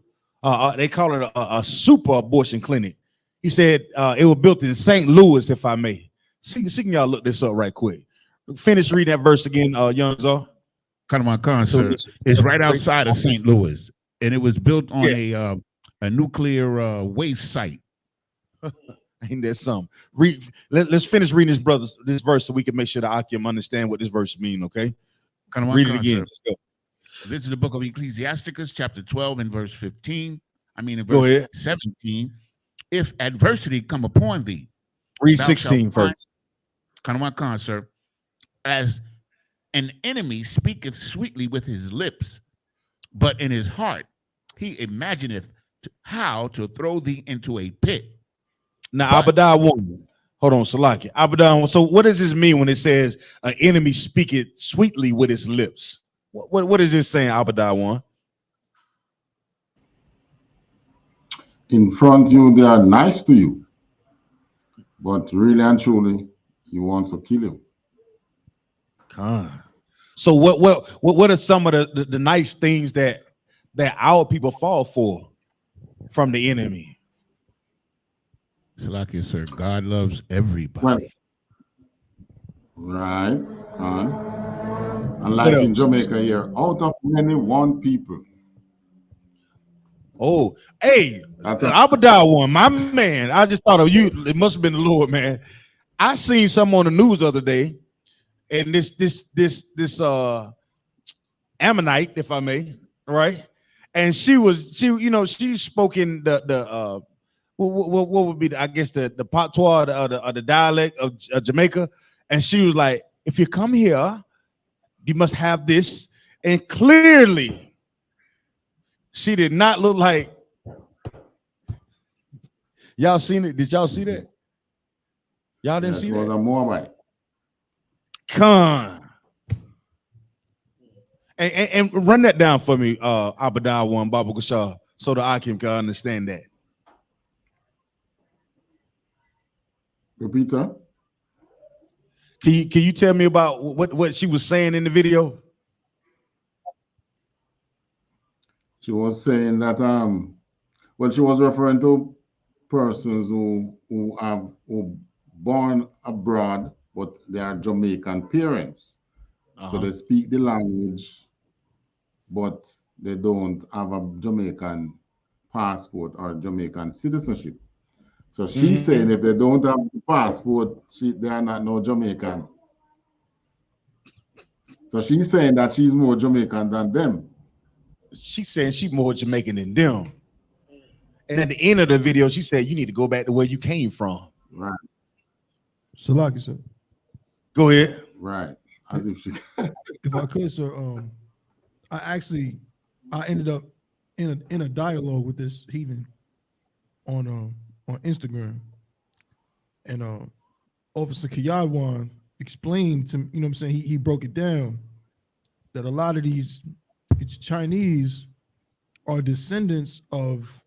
[SPEAKER 5] They call it a super abortion clinic. He said it was built in St. Louis, if I may. See can y'all look this up right quick. Finish reading that verse again, Young Zar.
[SPEAKER 8] Sir. It's right outside of St. Louis, and it was built on a nuclear waste site.
[SPEAKER 5] Ain't that something? Let's finish reading this verse so we can make sure the Akim understand what this verse means. Okay, read it again. Let's go.
[SPEAKER 8] This is the book of Ecclesiasticus, chapter 12, and verse 15. I mean, in verse 17. If adversity come upon thee,
[SPEAKER 5] read 16 first.
[SPEAKER 8] Sir, as an enemy speaketh sweetly with his lips, but in his heart he imagineth how to throw thee into a pit.
[SPEAKER 5] Now, Abadiah 1. Hold on, Salaki. Abadiah 1. So what does this mean when it says an enemy speaketh sweetly with his lips? What is this saying, Abadiah 1?
[SPEAKER 16] In front of you, they are nice to you, but really and truly, he wants to kill you.
[SPEAKER 5] So what are some of the nice things that our people fall for from the enemy?
[SPEAKER 8] Salaki, sir, God loves everybody.
[SPEAKER 16] Right. And like in Jamaica here, out of many, one people.
[SPEAKER 5] Oh, hey, Abadiah 1, my man. I just thought of you. It must have been the Lord, man. I seen some on the news the other day, and this Ammonite, if I may, right? And she spoke in the what would be I guess the patois or the dialect of Jamaica, and she was like, if you come here, you must have this, and clearly she did not look like. Y'all seen it? Did y'all see that? Y'all didn't see that?
[SPEAKER 16] It was a Moabite.
[SPEAKER 5] And run that down for me, Abadiah 1, Baba Gashar, so the Akim can understand that.
[SPEAKER 16] Repeat that.
[SPEAKER 5] Can you tell me about what she was saying in the video?
[SPEAKER 16] She was saying that she was referring to persons who born abroad, but they are Jamaican parents. So they speak the language, but they don't have a Jamaican passport or Jamaican citizenship. So she's saying if they don't have the passport, they are not no Jamaican. So she's saying that she's more Jamaican than them.
[SPEAKER 5] She's saying she's more Jamaican than them. And at the end of the video, she said, you need to go back to where you came from.
[SPEAKER 16] Right.
[SPEAKER 15] Salaki, sir.
[SPEAKER 5] Go ahead.
[SPEAKER 16] Right. As if she.
[SPEAKER 15] If I could, sir, I ended up in a dialogue with this heathen on Instagram, and Officer Kiyadwan explained to me, you know what I'm saying, he broke it down that a lot of these Chinese are descendants of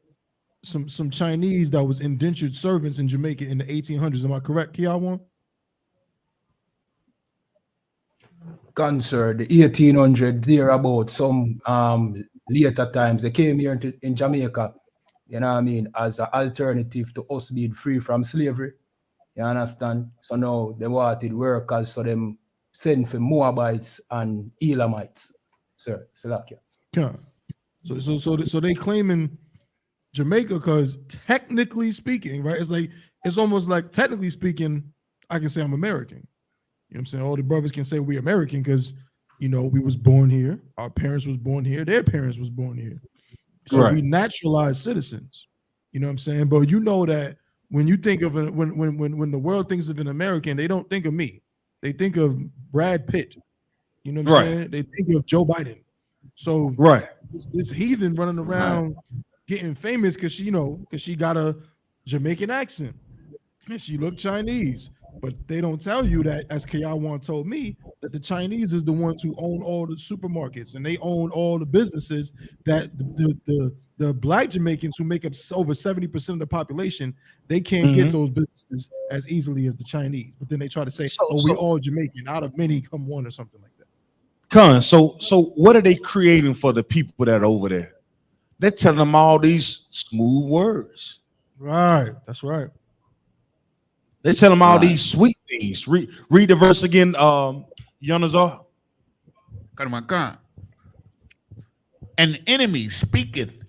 [SPEAKER 15] some Chinese that was indentured servants in Jamaica in the 1800s. Am I correct, Kiawan?
[SPEAKER 18] Sir, the 1800 thereabout, some later times, they came here in Jamaica, you know what I mean, as an alternative to us being free from slavery. You understand? So now they wanted workers, so them send for Moabites and Elamites. Sir, Salakia.
[SPEAKER 15] Yeah. So they claiming Jamaica because technically speaking, right? It's almost like technically speaking, I can say I'm American. You know what I'm saying? All the brothers can say we American because, you know, we was born here. Our parents was born here. Their parents was born here. So we naturalized citizens. You know what I'm saying? But you know that when you think of when the world thinks of an American, they don't think of me. They think of Brad Pitt. You know what I'm saying? They think of Joe Biden. So this heathen running around getting famous because she got a Jamaican accent and she looked Chinese. But they don't tell you that, as Kiawan told me, that the Chinese is the ones who own all the supermarkets and they own all the businesses that the black Jamaicans who make up over 70% of the population, they can't get those businesses as easily as the Chinese. But then they try to say, we all Jamaican, out of many come one or something like that.
[SPEAKER 5] So what are they creating for the people that are over there? They're telling them all these smooth words.
[SPEAKER 15] Right, that's right.
[SPEAKER 5] They tell them all these sweet things. Read the verse again, Yonazar.
[SPEAKER 8] An enemy speaketh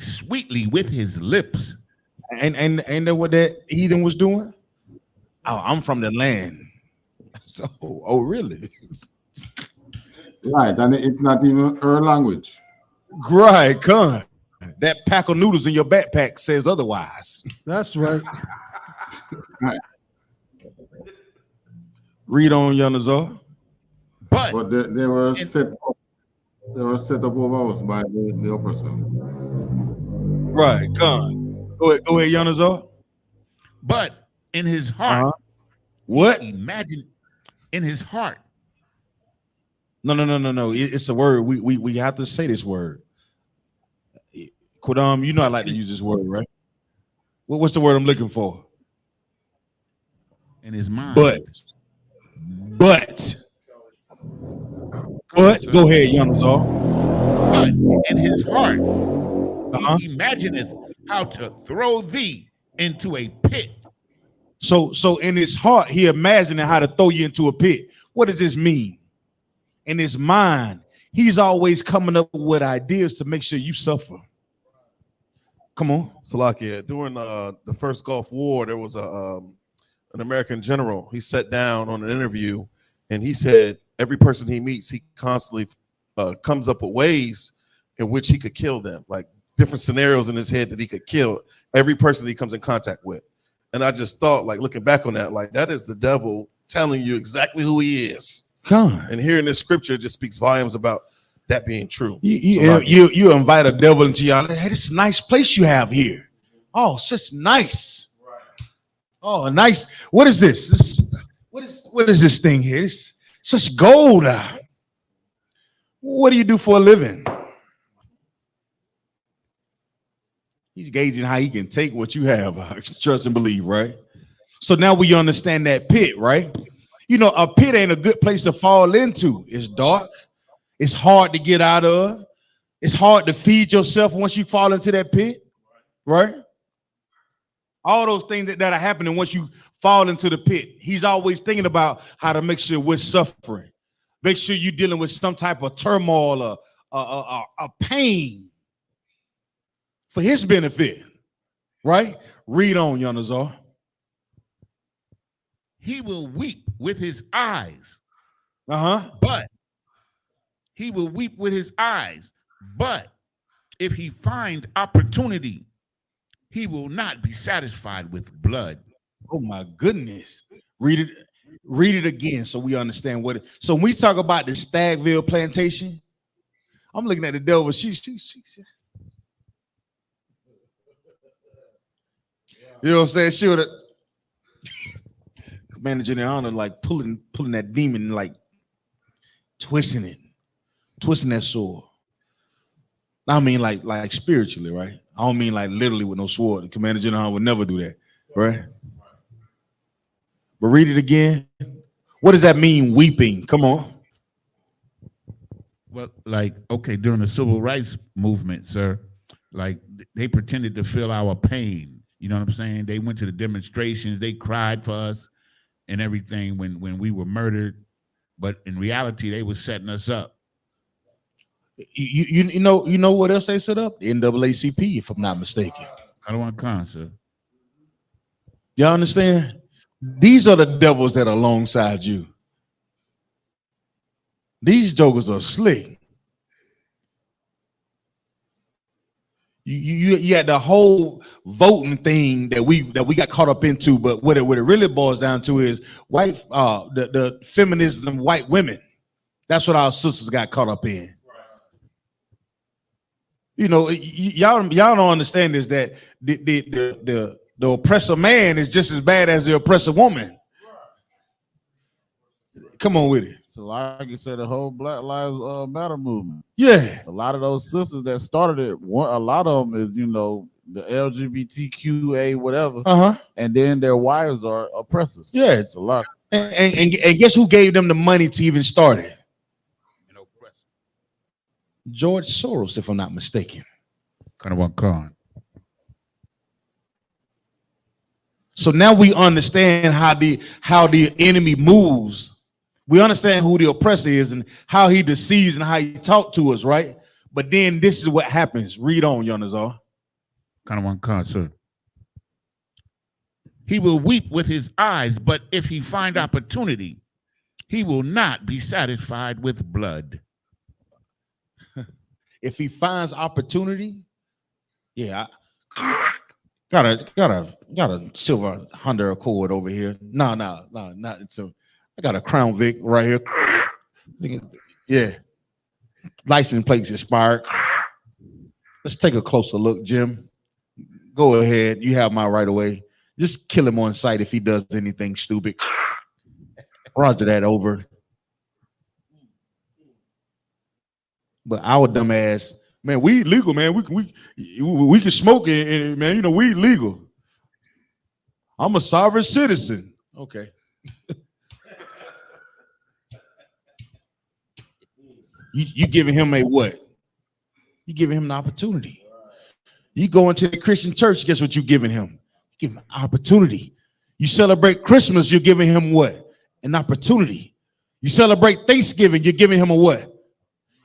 [SPEAKER 8] sweetly with his lips.
[SPEAKER 5] And that what that heathen was doing? Oh, I'm from the land. So, oh, really?
[SPEAKER 16] Right, and it's not even her language.
[SPEAKER 5] Right, con. That pack of noodles in your backpack says otherwise.
[SPEAKER 15] That's right.
[SPEAKER 16] Right.
[SPEAKER 5] Read on, Yonazar.
[SPEAKER 16] But they were set up. They were set up over us by the oppressor.
[SPEAKER 5] Right, con. Go ahead, Yonazar.
[SPEAKER 8] But in his heart,
[SPEAKER 5] what?
[SPEAKER 8] Imagine in his heart.
[SPEAKER 5] No. It's a word. We have to say this word. Kudam, you know I like to use this word, right? What's the word I'm looking for?
[SPEAKER 8] In his mind.
[SPEAKER 5] But go ahead, Yonazar.
[SPEAKER 8] But in his heart, he imagineth how to throw thee into a pit.
[SPEAKER 5] So in his heart, he imagining how to throw you into a pit. What does this mean? In his mind, he's always coming up with ideas to make sure you suffer. Come on.
[SPEAKER 12] Salakia, during the first Gulf War, there was an American general. He sat down on an interview and he said every person he meets, he constantly comes up with ways in which he could kill them, like different scenarios in his head that he could kill every person he comes in contact with. And I just thought, like, looking back on that, like, that is the devil telling you exactly who he is.
[SPEAKER 5] God.
[SPEAKER 12] And hearing this scripture just speaks volumes about that being true.
[SPEAKER 5] You invite a devil into your life. Hey, this is a nice place you have here. Oh, such nice. Oh, nice. What is this? What is this thing here? It's such gold. What do you do for a living? He's gauging how he can take what you have. Trust and believe, right? So now we understand that pit, right? You know, a pit ain't a good place to fall into. It's dark. It's hard to get out of. It's hard to feed yourself once you fall into that pit, right? All those things that are happening once you fall into the pit. He's always thinking about how to make sure we're suffering. Make sure you're dealing with some type of turmoil or a pain for his benefit, right? Read on, Yonazar.
[SPEAKER 8] He will weep with his eyes.
[SPEAKER 5] But
[SPEAKER 8] he will weep with his eyes. But if he find opportunity, he will not be satisfied with blood.
[SPEAKER 5] Oh my goodness. Read it again so we understand what it. So when we talk about the Stagville plantation, I'm looking at the devil. She you know what I'm saying? She would have Commander General like pulling that demon, like twisting that sword. I mean like spiritually, right? I don't mean like literally with no sword. The Commander General would never do that, right? But read it again. What does that mean, weeping? Come on.
[SPEAKER 8] Well, like, okay, during the civil rights movement, sir, like they pretended to feel our pain. You know what I'm saying? They went to the demonstrations, they cried for us and everything when we were murdered, but in reality, they were setting us up.
[SPEAKER 5] You know what else they set up? The NAACP, if I'm not mistaken.
[SPEAKER 8] I don't want to con, sir.
[SPEAKER 5] Y'all understand? These are the devils that are alongside you. These jokers are slick. You had the whole voting thing that we got caught up into, but what it really boils down to is white the feminism, white women. That's what our sisters got caught up in. You know, y'all don't understand is that the oppressor man is just as bad as the oppressor woman. Come on with it.
[SPEAKER 19] So like you said, the whole Black Lives Matter movement.
[SPEAKER 5] Yeah.
[SPEAKER 19] A lot of those sisters that started it, a lot of them is, you know, the LGBTQA whatever. And then their wives are oppressors.
[SPEAKER 5] Yeah.
[SPEAKER 19] It's a lot.
[SPEAKER 5] And guess who gave them the money to even start it? George Soros, if I'm not mistaken.
[SPEAKER 8] Kind of one con.
[SPEAKER 5] So now we understand how the enemy moves. We understand who the oppressor is and how he deceives and how he talks to us, right? But then this is what happens. Read on, Yonazar.
[SPEAKER 8] Kind of one con, sir. He will weep with his eyes, but if he find opportunity, he will not be satisfied with blood.
[SPEAKER 5] If he finds opportunity, yeah. Got a silver Honda Accord over here. No, not so. I got a Crown Vic right here. Yeah. License plates expired. Let's take a closer look, Jim. Go ahead. You have my right of way. Just kill him on sight if he does anything stupid. Roger that over. But our dumb ass, man, we legal, man. We can smoke it, and man, you know, we legal. I'm a sovereign citizen. Okay. You giving him a what? You giving him an opportunity. You go into the Christian church, guess what you're giving him? You give him an opportunity. You celebrate Christmas, you're giving him what? An opportunity. You celebrate Thanksgiving, you're giving him a what?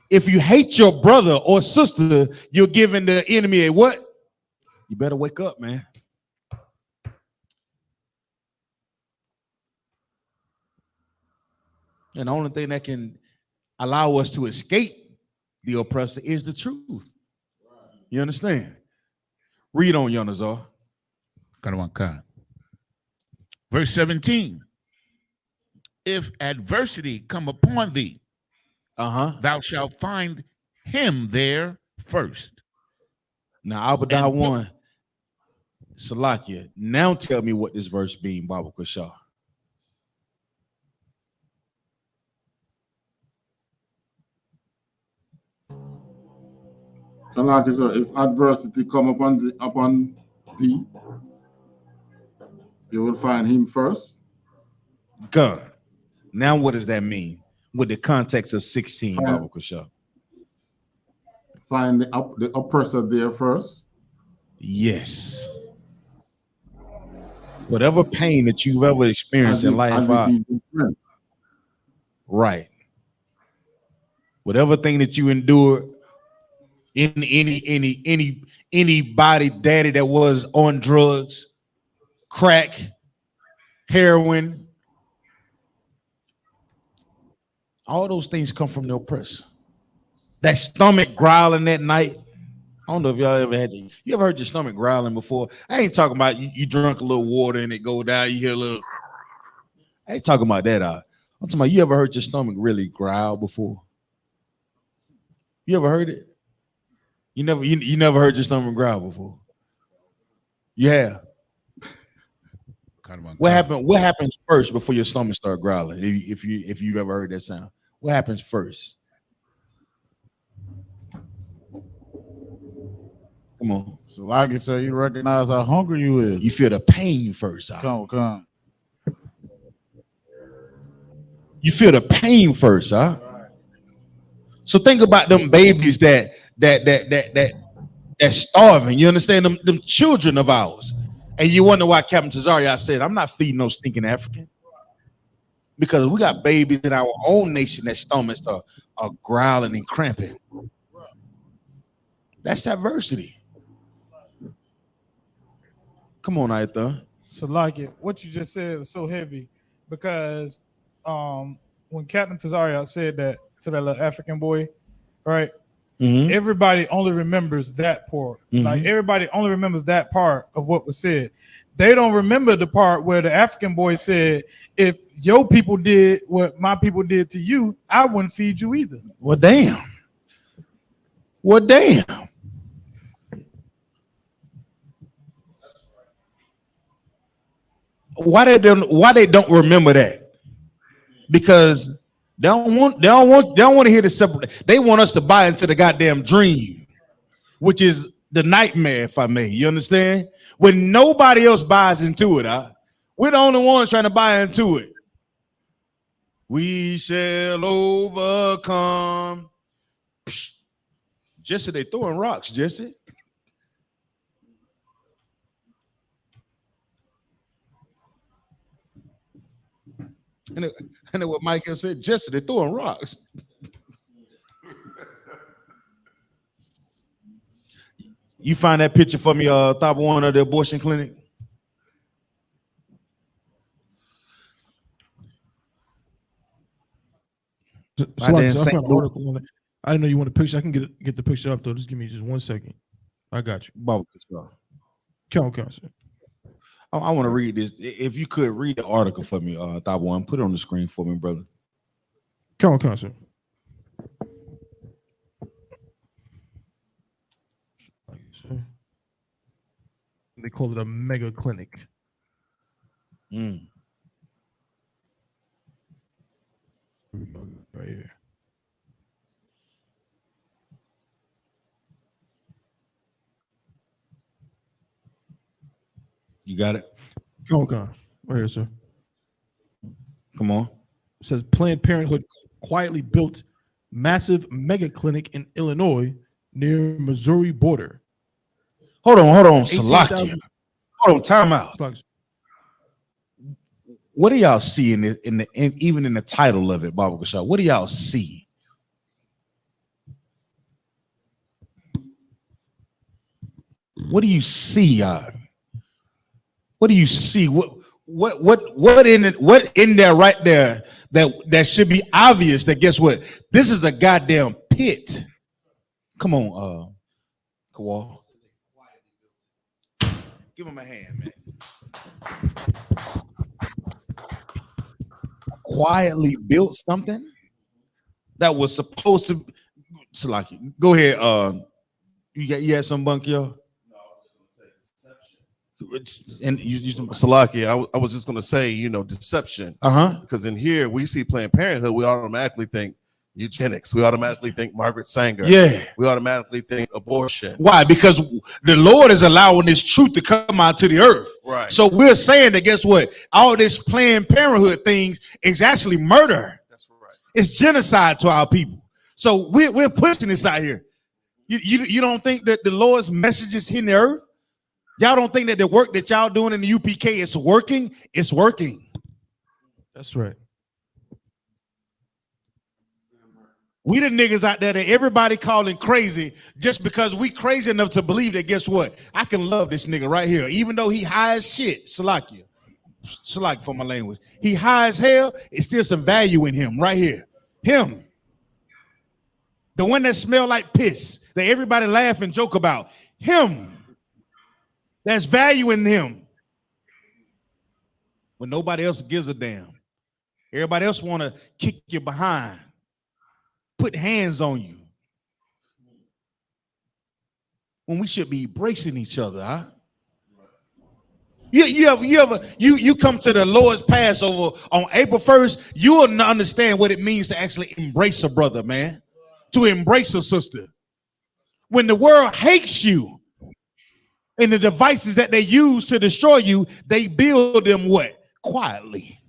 [SPEAKER 5] If you hate your brother or sister, you're giving the enemy a what? You better wake up, man. And the only thing that can allow us to escape the oppressor is the truth. You understand? Read on, Yonazar.
[SPEAKER 8] Got one kind. Verse 17. If adversity come upon thee, thou shalt find him there first.
[SPEAKER 5] Now, Abadai 1, Salakia. Now tell me what this verse means, Baba Kushah.
[SPEAKER 16] So like I said, if adversity come upon thee, you will find him first.
[SPEAKER 5] God. Now what does that mean with the context of 16, Baba Kushah?
[SPEAKER 16] Find the oppressor there first.
[SPEAKER 5] Yes. Whatever pain that you've ever experienced in life, right. Whatever thing that you endured in anybody, daddy that was on drugs, crack, heroin, all those things come from the oppressor. That stomach growling at night. I don't know if y'all ever had you ever heard your stomach growling before? I ain't talking about you drunk a little water and it go down, you hear a little. I ain't talking about that. I'm talking about you ever heard your stomach really growl before? You ever heard it? You never heard your stomach growl before? Yeah. What happens first before your stomach start growling? If you've ever heard that sound, what happens first? Come on.
[SPEAKER 19] So like I said, you recognize how hungry you is.
[SPEAKER 5] You feel the pain first.
[SPEAKER 19] Come.
[SPEAKER 5] You feel the pain first, huh? So think about them babies that's starving. You understand them children of ours, and you wonder why Captain Tazaria said, "I'm not feeding no stinking African," because we got babies in our own nation that stomachs are growling and cramping. That's diversity. Come on, Aitha.
[SPEAKER 14] Salakia, what you just said was so heavy because when Captain Tazaria said that to that little African boy, right?
[SPEAKER 5] Mm-hmm.
[SPEAKER 14] Everybody only remembers that part.
[SPEAKER 5] Mm-hmm.
[SPEAKER 14] Like everybody only remembers that part of what was said. They don't remember the part where the African boy said, if your people did what my people did to you, I wouldn't feed you either.
[SPEAKER 5] Well, damn. Why they don't remember that? Because they don't want to hear the separate. They want us to buy into the goddamn dream, which is the nightmare, if I may. You understand? When nobody else buys into it, we're the only ones trying to buy into it. We shall overcome. Psh. Jesse, they throwing rocks, Jesse. And what Michael said, Jesse, they're throwing rocks. You find that picture for me, top one of the abortion clinic?
[SPEAKER 15] So I found an article on it. I didn't know you want a picture. I can get the picture up though. Just give me just 1 second. I got you. Count.
[SPEAKER 5] I want to read this. If you could read the article for me, top one, put it on the screen for me, brother.
[SPEAKER 15] Count. They call it a mega clinic.
[SPEAKER 5] Mm.
[SPEAKER 15] Right here.
[SPEAKER 5] You got it?
[SPEAKER 15] Count. Right here, sir.
[SPEAKER 5] Come on.
[SPEAKER 15] It says Planned Parenthood quietly built massive mega clinic in Illinois near Missouri border.
[SPEAKER 5] Hold on, Salakia. Hold on, time out. What do y'all see even in the title of it, Baba Gashar? What do y'all see? What do you see, y'all? What do you see? What in it? What in there right there that should be obvious? That guess what? This is a goddamn pit. Come on, Kawal. Give him a hand, man. Quietly built something that was supposed to. Salaki, go ahead. You had some bunk, yo. And
[SPEAKER 12] Salaki, I was just gonna say, deception. Because in here we see Planned Parenthood, we automatically think eugenics. We automatically think Margaret Sanger.
[SPEAKER 5] Yeah.
[SPEAKER 12] We automatically think abortion.
[SPEAKER 5] Why? Because the Lord is allowing this truth to come out to the earth.
[SPEAKER 12] Right.
[SPEAKER 5] So we're saying that guess what? All this Planned Parenthood things is actually murder.
[SPEAKER 12] That's right.
[SPEAKER 5] It's genocide to our people. So we're pushing this out here. You don't think that the Lord's message is hitting the earth? Y'all don't think that the work that y'all doing in the UPK is working? It's working.
[SPEAKER 15] That's right.
[SPEAKER 5] We the niggas out there that everybody calling crazy just because we crazy enough to believe that guess what? I can love this nigga right here. Even though he high as shit. Salakia for my language. He high as hell. It's still some value in him right here. Him. The one that smell like piss. That everybody laugh and joke about. Him. There's value in him. When nobody else gives a damn. Everybody else want to kick you behind. Put hands on you. When we should be embracing each other, huh? You come to the Lord's Passover on April 1st, you will understand what it means to actually embrace a brother, man. To embrace a sister. When the world hates you, And the devices that they use to destroy you, they build them what? Quietly.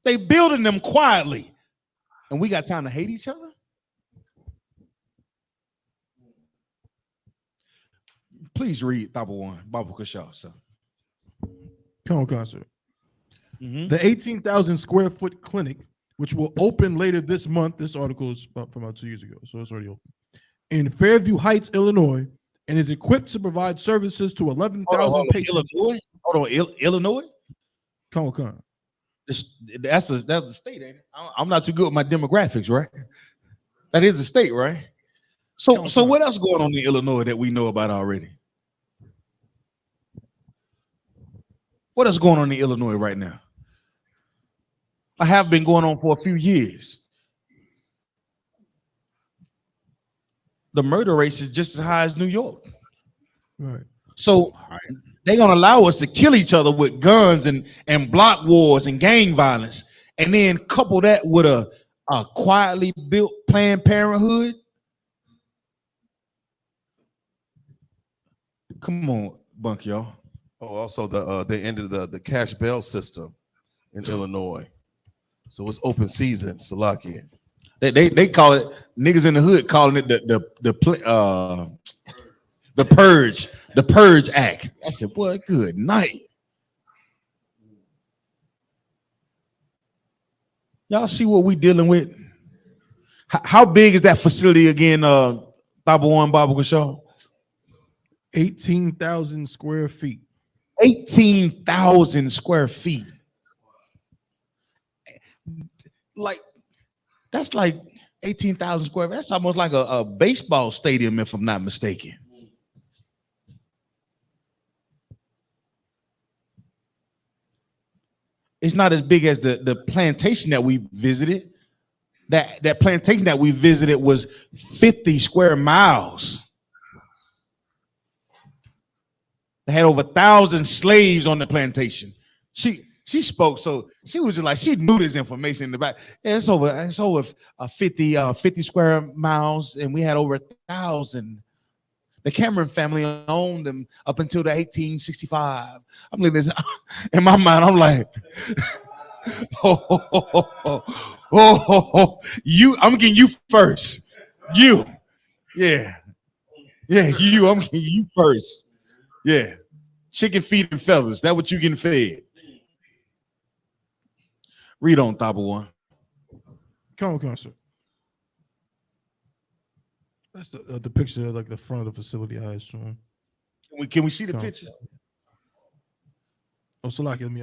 [SPEAKER 5] They building them quietly. And we got time to hate each other? Please read Bible 1, Bible Kashaw, sir.
[SPEAKER 15] Come on, concert. The 18,000 square foot clinic, which will open later this month. This article is from about 2 years ago, so it's already open. In Fairview Heights, Illinois, and is equipped to provide services to 11,000 patients.
[SPEAKER 5] Illinois? Hold on, Illinois?
[SPEAKER 15] Come on.
[SPEAKER 5] That's a state, ain't it? I'm not too good with my demographics, right? That is a state, right? So what else going on in Illinois that we know about already? What else going on in Illinois right now? I have been going on for a few years. The murder rate is just as high as New York.
[SPEAKER 15] Right.
[SPEAKER 5] So they're gonna allow us to kill each other with guns and block wars and gang violence, and then couple that with a quietly built Planned Parenthood. Come on, Bunk, y'all.
[SPEAKER 12] Oh, also they ended the cash bail system in Illinois, so it's open season. Salakia.
[SPEAKER 5] They call it, niggas in the hood calling it the purge act. I said, boy, good night. Y'all see what we dealing with? How big is that facility again? Bible 1, Bible Kashaw?
[SPEAKER 15] 18,000 square feet.
[SPEAKER 5] 18,000 square feet. Like, that's like 18,000 square feet. That's almost like a baseball stadium, if I'm not mistaken. It's not as big as the plantation that we visited. That plantation that we visited was 50 square miles. They had over 1,000 slaves on the plantation. She spoke, so she was just like, she knew this information in the back. Yeah, it's over 50 square miles, and we had over 1,000. The Cameron family owned them up until the 1865. I'm living in my mind. I'm like, I'm getting you first. You, yeah, you. I'm getting you first. Yeah, chicken feet and feathers. That's what you getting fed. Read on, Thaba 1.
[SPEAKER 15] Come on, concert. That's the picture, like the front of the facility, I assume.
[SPEAKER 5] Can we see the picture?
[SPEAKER 15] Oh, Salaki, let me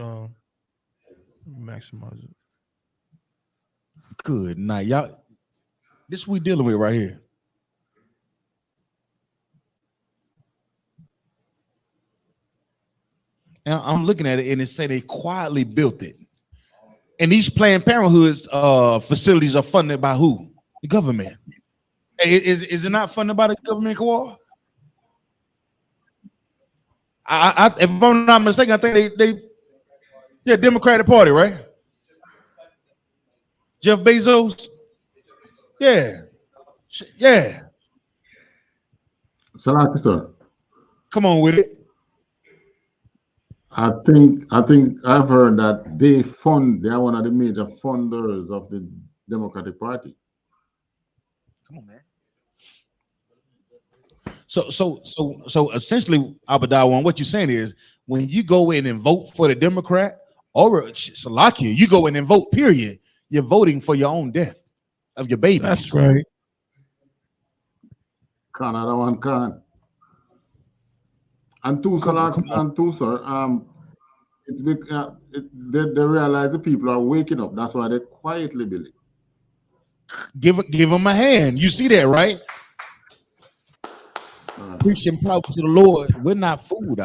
[SPEAKER 15] maximize it.
[SPEAKER 5] Good night, y'all. This we dealing with right here. And I'm looking at it, and it say they quietly built it. And these Planned Parenthood's facilities are funded by who? The government. Is it not funded by the government, Kawhi? If I'm not mistaken, I think they Democratic Party, right? Jeff Bezos. Yeah.
[SPEAKER 16] Salaki, sir.
[SPEAKER 5] Come on with it.
[SPEAKER 16] I think I've heard that they are one of the major funders of the Democratic Party.
[SPEAKER 5] Come on, man. So essentially, Abadawan, what you're saying is when you go in and vote for the Democrat or Salakia, you go in and vote, period. You're voting for your own death of your baby.
[SPEAKER 15] That's right.
[SPEAKER 16] Canada one can. And two, sir, it's because they realize the people are waking up. That's why they quietly believe.
[SPEAKER 5] Give them a hand. You see that, right? Preaching power to the Lord. We're not fooled,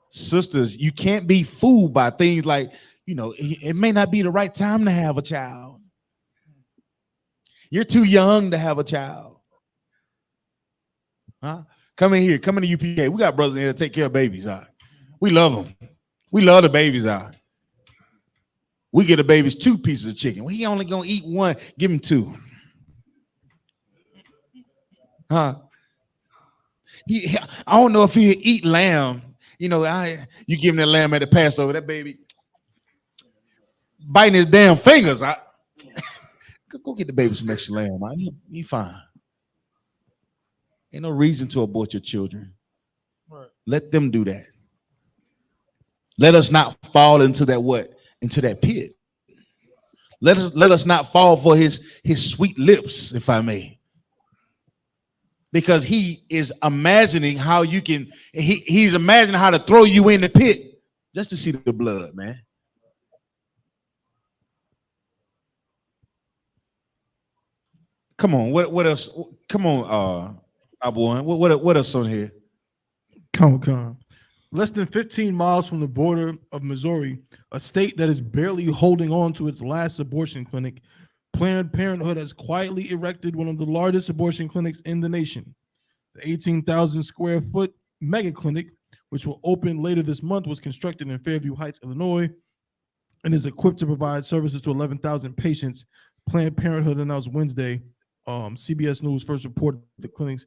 [SPEAKER 5] sisters. You can't be fooled by things like, it may not be the right time to have a child. You're too young to have a child. Huh? Come in here. Come into UPK. We got brothers in here to take care of babies. We love them. We love the babies. We get the babies 2 pieces of chicken. He only gonna eat 1. Give him 2. Huh? I don't know if he eat lamb. You know, you give him that lamb at the Passover, that baby biting his damn fingers. Go get the baby some extra lamb. He fine. Ain't no reason to abort your children. Right. Let them do that. Let us not fall into that pit. Let us not fall for his sweet lips, if I may. Because he is imagining how you can, he's imagining how to throw you in the pit just to see the blood, man. Come on, what else? Come on, Abu. What else on here?
[SPEAKER 15] Come. Less than 15 miles from the border of Missouri, a state that is barely holding on to its last abortion clinic, Planned Parenthood has quietly erected one of the largest abortion clinics in the nation. The 18,000 square foot mega clinic, which will open later this month, was constructed in Fairview Heights, Illinois, and is equipped to provide services to 11,000 patients. Planned Parenthood announced Wednesday. CBS News first reported the clinic's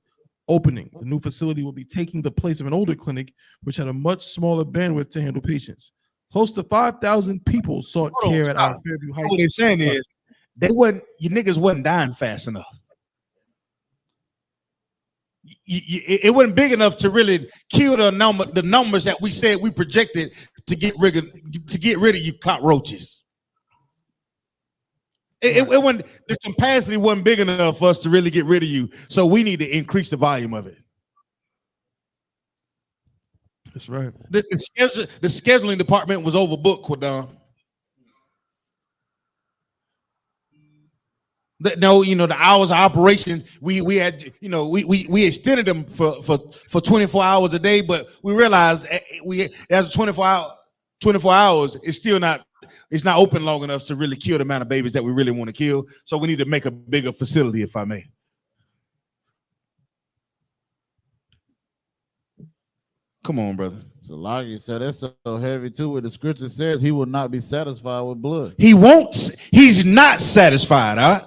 [SPEAKER 15] opening. The new facility will be taking the place of an older clinic, which had a much smaller bandwidth to handle patients. Close to 5,000 people sought care at our Fairview Heights.
[SPEAKER 5] What they're saying is, you niggas wasn't dying fast enough. It wasn't big enough to really kill the numbers that we said we projected to get rid of you cockroaches. It wasn't, the capacity wasn't big enough for us to really get rid of you. So we need to increase the volume of it.
[SPEAKER 15] That's right.
[SPEAKER 5] The scheduling department was overbooked, Quadon. No, the hours of operation, we had, we extended them for 24 hours a day, but we realized as 24 hours, it's not open long enough to really kill the amount of babies that we really want to kill. So we need to make a bigger facility, if I may. Come on, brother.
[SPEAKER 19] So like you said, that's so heavy too. What the scripture says, he will not be satisfied with blood.
[SPEAKER 5] He's not satisfied, all right?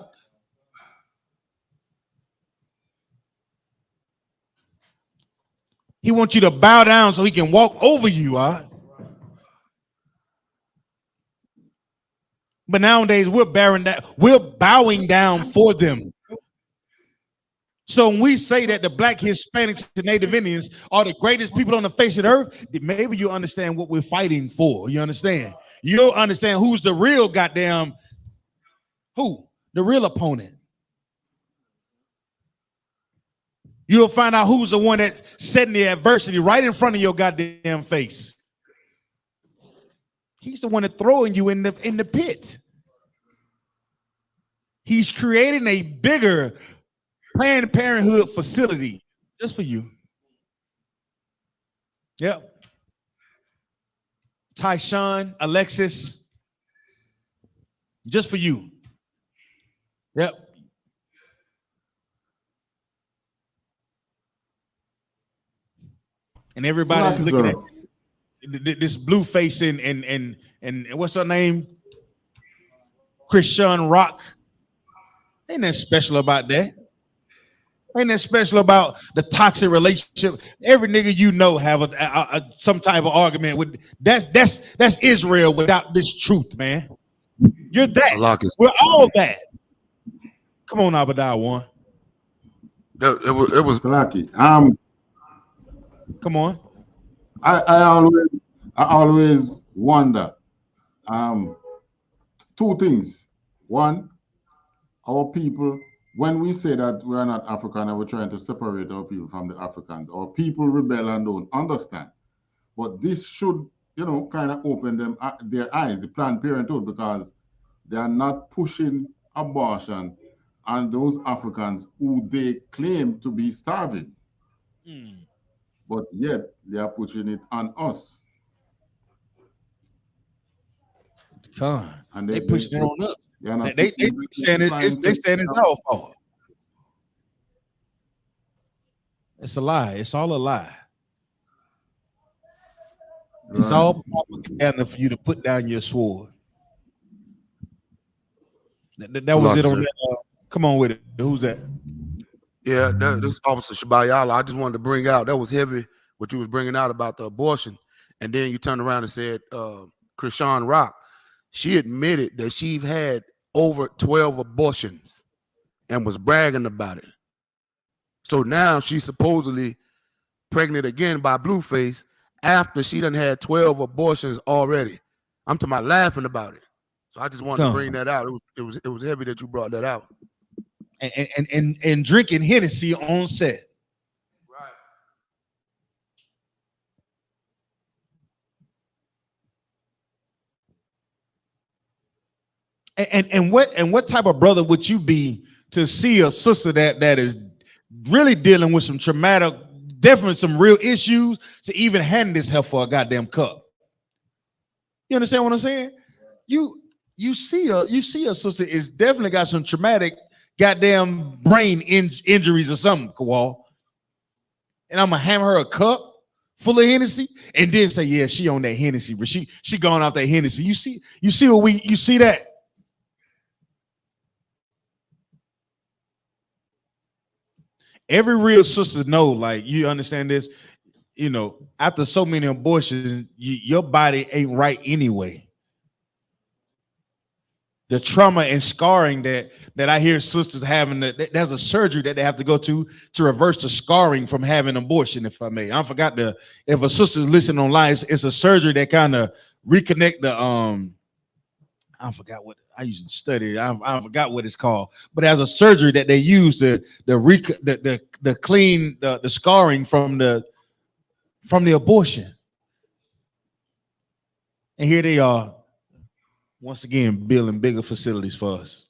[SPEAKER 5] He wants you to bow down so he can walk over you, all right? But nowadays we're bowing down for them. So when we say that the Black, Hispanics, and Native Indians are the greatest people on the face of the earth, maybe you understand what we're fighting for. You understand? You'll understand who's the real the real opponent. You'll find out who's the one that's setting the adversity right in front of your goddamn face. He's the one that's throwing you in the pit. He's creating a bigger Planned Parenthood facility just for you. Yep. Tyshawn, Alexis, just for you. Yep. And everybody's looking at this blue face and what's her name? Christian Rock. Ain't that special about that? Ain't that special about the toxic relationship? Every nigga have some type of argument with. That's Israel without this truth, man. You're that. We're all that. Come on, Abadai one.
[SPEAKER 16] It was lucky.
[SPEAKER 5] Come on.
[SPEAKER 16] I always wonder. Two things. One, our people, when we say that we are not African and we're trying to separate our people from the Africans, our people rebel and don't understand. But this should, kind of open their eyes, the Planned Parenthood, because they are not pushing abortion on those Africans who they claim to be starving. But yet they are pushing it on us.
[SPEAKER 5] And they pushing it on us. They saying it's our fault. It's a lie. It's all a lie. It's all propaganda for you to put down your sword. That was it on that. Come on with it. Who's that?
[SPEAKER 13] Yeah, this Officer Shabayala, I just wanted to bring out, that was heavy what you was bringing out about the abortion. And then you turned around and said, Krishan Rock, she admitted that she've had over 12 abortions and was bragging about it. So now she's supposedly pregnant again by Blueface after she done had 12 abortions already. I'm talking about laughing about it. So I just wanted to bring that out. It was heavy that you brought that out.
[SPEAKER 5] And drinking Hennessy on set. And what type of brother would you be to see a sister that is really dealing with some traumatic, definitely some real issues, to even hand this help for a goddamn cup? You understand what I'm saying? You see a sister is definitely got some traumatic goddamn brain injuries or something, Kawal. And I'm gonna hand her a cup full of Hennessy and then say, yeah, she on that Hennessy, but she going off that Hennessy. You see that? Every real sister know, like, you understand this, you know, after so many abortions, your body ain't right anyway. The trauma and scarring that I hear sisters having, there's a surgery that they have to go to reverse the scarring from having abortion, if I may. I forgot if a sister's listening online, it's a surgery that kind of reconnect the I forgot what I used to study. I forgot what it's called, but as a surgery that they use to clean the scarring from the abortion. And here they are, once again, building bigger facilities for us.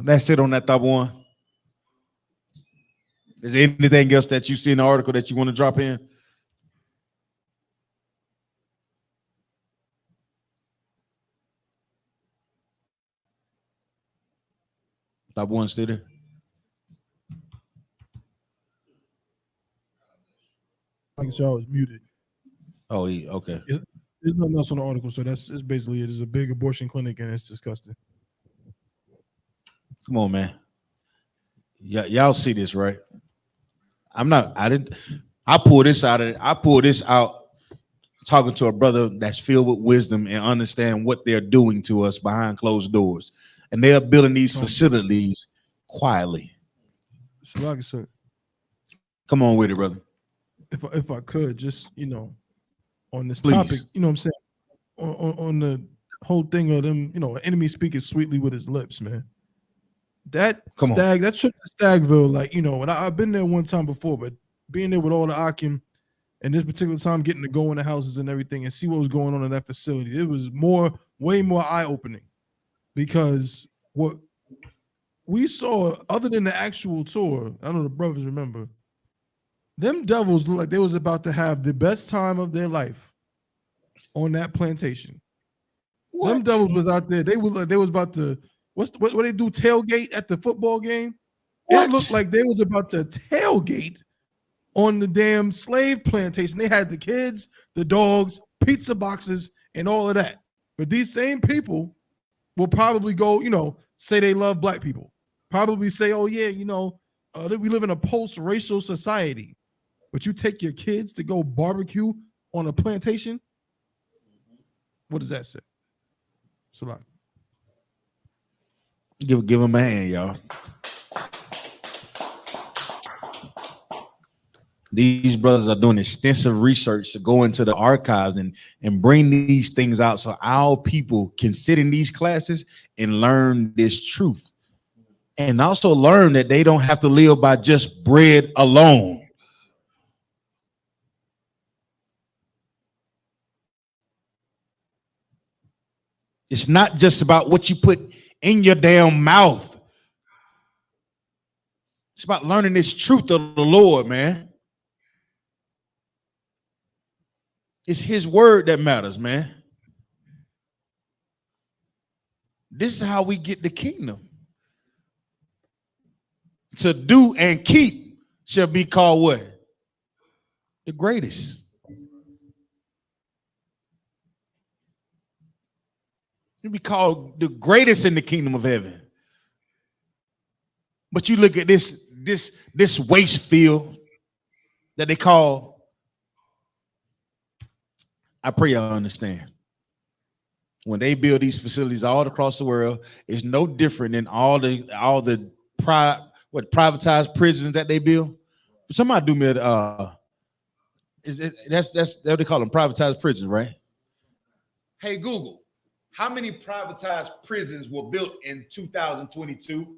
[SPEAKER 5] That's it on that top one. Is there anything else that you see in the article that you want to drop in? Top one, stay there.
[SPEAKER 15] Like I was muted.
[SPEAKER 5] Oh, okay.
[SPEAKER 15] There's nothing else on the article, so that's basically it. It's a big abortion clinic, and it's disgusting.
[SPEAKER 5] Come on, man. Y'all see this, right? I pulled this out talking to a brother that's filled with wisdom and understand what they're doing to us behind closed doors. And they are building these facilities quietly.
[SPEAKER 15] So like I said,
[SPEAKER 5] come on with it, brother.
[SPEAKER 15] If I could, just, you know, on this
[SPEAKER 5] Please.
[SPEAKER 15] topic, you know what I'm saying? On the whole thing of them, you know, enemy speaking sweetly with his lips, man. That trip to Stagville, like, you know, and I've been there one time before, but being there with all the Akim and this particular time getting to go in the houses and everything and see what was going on in that facility, it was way more eye-opening, because what we saw, other than the actual tour, I know the brothers remember, them devils looked like they was about to have the best time of their life on that plantation. What? Them devils was out there. They was about to what they do, tailgate at the football game. What? It looked like they was about to tailgate on the damn slave plantation. They had the kids, the dogs, pizza boxes, and all of that. But these same people will probably go, you know, say they love black people. Probably say, oh yeah, you know, we live in a post-racial society. But you take your kids to go barbecue on a plantation? What does that say? Salah.
[SPEAKER 5] Give him a hand, y'all. These brothers are doing extensive research to go into the archives and bring these things out so our people can sit in these classes and learn this truth. And also learn that they don't have to live by just bread alone. It's not just about what you put in your damn mouth. It's about learning this truth of the Lord, man. It's his word that matters, man. This is how we get the kingdom. To do and keep shall be called what? The greatest. be called the greatest in the kingdom of heaven. But you look at this waste field that they call, I pray y'all understand. When they build these facilities all across the world, it's no different than all the privatized prisons that they build. Somebody do me that's what they call them, privatized prisons, right? Hey Google, how many privatized prisons were built in 2022?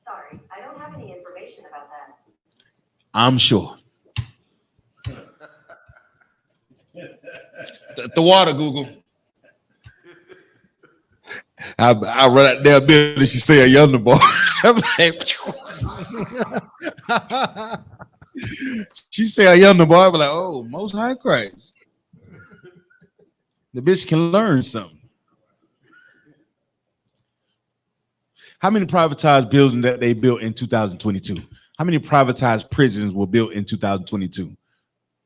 [SPEAKER 10] Sorry, I don't have any information about that.
[SPEAKER 5] I'm sure. The water, Google. I run out there building. She say a younger boy. She say a younger boy. I be like, oh, Most High Christ. The bitch can learn something. How many privatized buildings that they built in 2022? How many privatized prisons were built in 2022?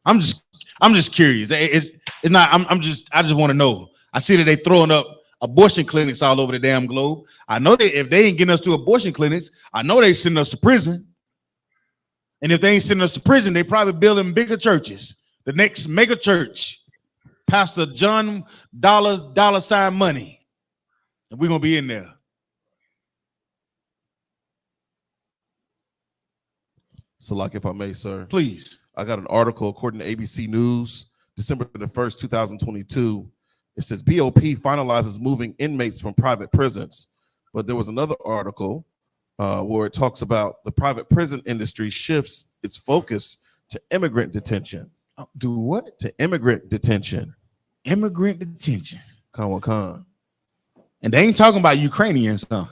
[SPEAKER 5] I'm just curious. It's not. I just want to know. I see that they throwing up abortion clinics all over the damn globe. I know that if they ain't getting us to abortion clinics, I know they sending us to prison. And if they ain't sending us to prison, they probably building bigger churches. The next mega church, Pastor John dollar sign money, and we're gonna be in there.
[SPEAKER 12] So, like, if I may, sir,
[SPEAKER 5] please.
[SPEAKER 12] I got an article according to ABC News, December the 1st, 2022. It says BOP finalizes moving inmates from private prisons. But there was another article where it talks about the private prison industry shifts its focus to immigrant detention.
[SPEAKER 5] Do what?
[SPEAKER 12] To immigrant detention.
[SPEAKER 5] Immigrant detention.
[SPEAKER 12] Con.
[SPEAKER 5] And they ain't talking about Ukrainians, huh?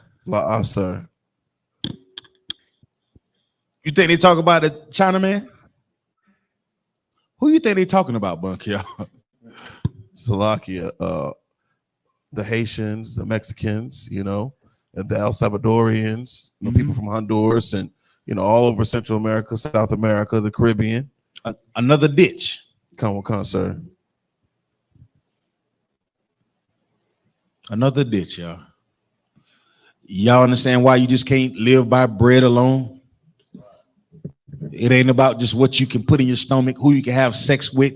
[SPEAKER 12] Sir.
[SPEAKER 5] You think they talk about the Chinaman? Who you think they talking about, Bunk, y'all?
[SPEAKER 12] Slovakia, the Haitians, the Mexicans, and the El Salvadorians, people from Honduras and, all over Central America, South America, the Caribbean.
[SPEAKER 5] Another ditch.
[SPEAKER 12] Come on, sir.
[SPEAKER 5] Another ditch, y'all. Y'all understand why you just can't live by bread alone? It ain't about just what you can put in your stomach, who you can have sex with.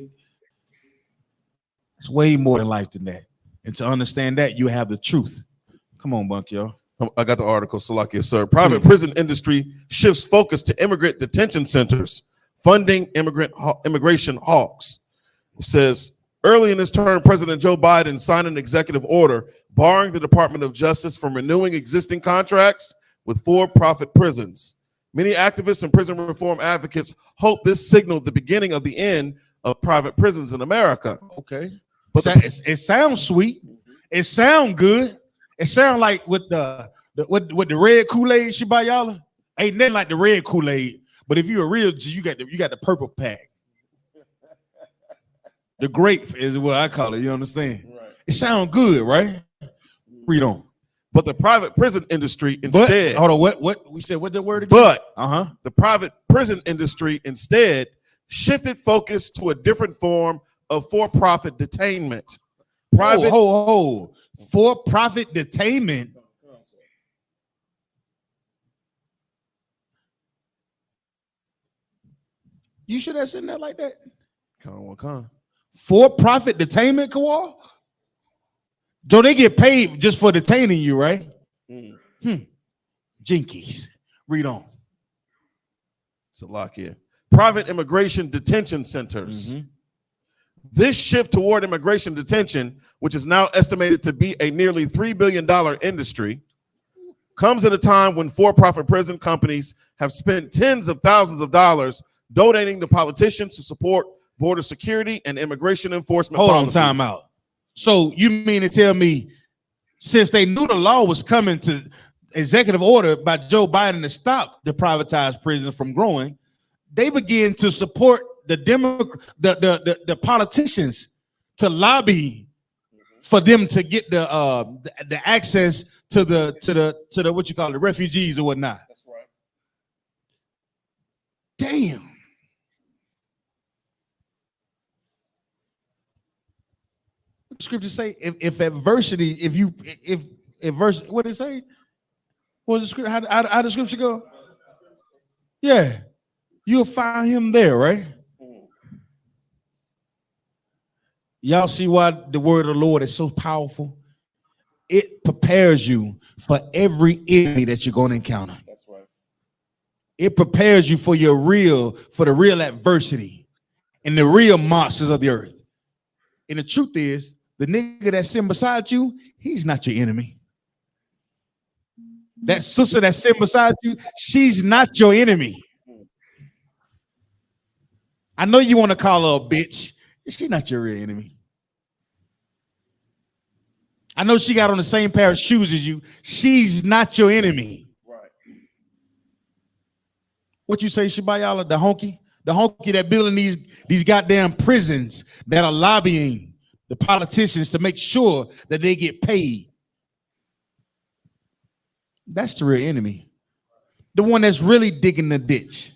[SPEAKER 5] It's way more than life than that. And to understand that, you have the truth. Come on, Bunk, y'all.
[SPEAKER 12] I got the article, Salakia, sir. Private prison industry shifts focus to immigrant detention centers, funding immigration hawks. It says, early in his term, President Joe Biden signed an executive order barring the Department of Justice from renewing existing contracts with for-profit prisons. Many activists and prison reform advocates hope this signaled the beginning of the end of private prisons in America.
[SPEAKER 5] Okay. But it sounds sweet. It sounds good. It sounds like with the red Kool-Aid she buy y'all. Ain't nothing like the red Kool-Aid. But if you're a real G, you got the purple pack. The grape is what I call it. You understand? Right. It sounds good, right? Read on.
[SPEAKER 12] But the private prison industry instead.
[SPEAKER 5] Hold on, what we said? What the word again?
[SPEAKER 12] But the private prison industry instead shifted focus to a different form of for-profit detainment.
[SPEAKER 5] For-profit detainment. You should have said that like that. For-profit detainment, Kawal? So they get paid just for detaining you, right? Jinkies. Read on.
[SPEAKER 12] Salakia. Private immigration detention centers. This shift toward immigration detention, which is now estimated to be a nearly $3 billion industry, comes at a time when for-profit prison companies have spent tens of thousands of dollars donating to politicians to support border security and immigration enforcement policies.
[SPEAKER 5] Hold on, time out. So you mean to tell me, since they knew the law was coming to executive order by Joe Biden to stop the privatized prisons from growing, they began to support the politicians to lobby for them to get the access to the what you call it, refugees or whatnot.
[SPEAKER 12] That's right.
[SPEAKER 5] Damn. scripture say? If adversity, if verse, what did it say? What was the scripture? How the scripture go? Yeah, you'll find him there, right? Y'all see why the word of the Lord is so powerful? It prepares you for every enemy that you're going to encounter.
[SPEAKER 12] That's right.
[SPEAKER 5] It prepares you for the real adversity and the real monsters of the earth. And the truth is, the nigga that's sitting beside you, he's not your enemy. That sister that's sitting beside you, she's not your enemy. I know you want to call her a bitch. She's not your real enemy. I know she got on the same pair of shoes as you. She's not your enemy.
[SPEAKER 12] Right.
[SPEAKER 5] What you say, Shabayala? The honky that building these goddamn prisons that are lobbying the politicians to make sure that they get paid. That's the real enemy. The one that's really digging the ditch.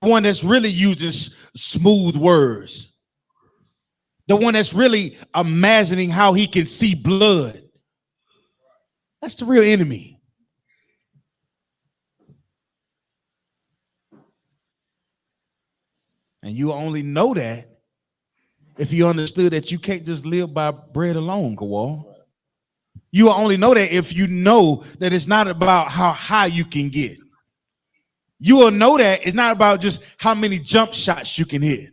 [SPEAKER 5] The one that's really using smooth words. The one that's really imagining how he can see blood. That's the real enemy. And you only know that if you understood that you can't just live by bread alone, Kawal. You only know that if you know that it's not about how high you can get. You will know that it's not about just how many jump shots you can hit.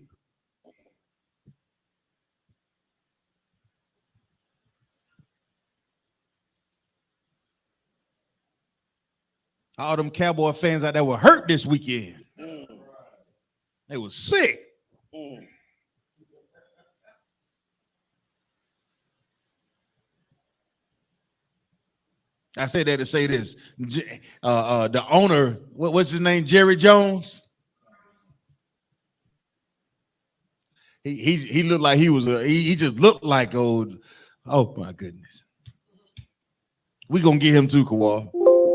[SPEAKER 5] All them Cowboy fans out there were hurt this weekend. They was sick. I say that to say this. The owner, what's his name? Jerry Jones. He looked like he was he just looked like old. Oh my goodness. We gonna get him too, Kawal.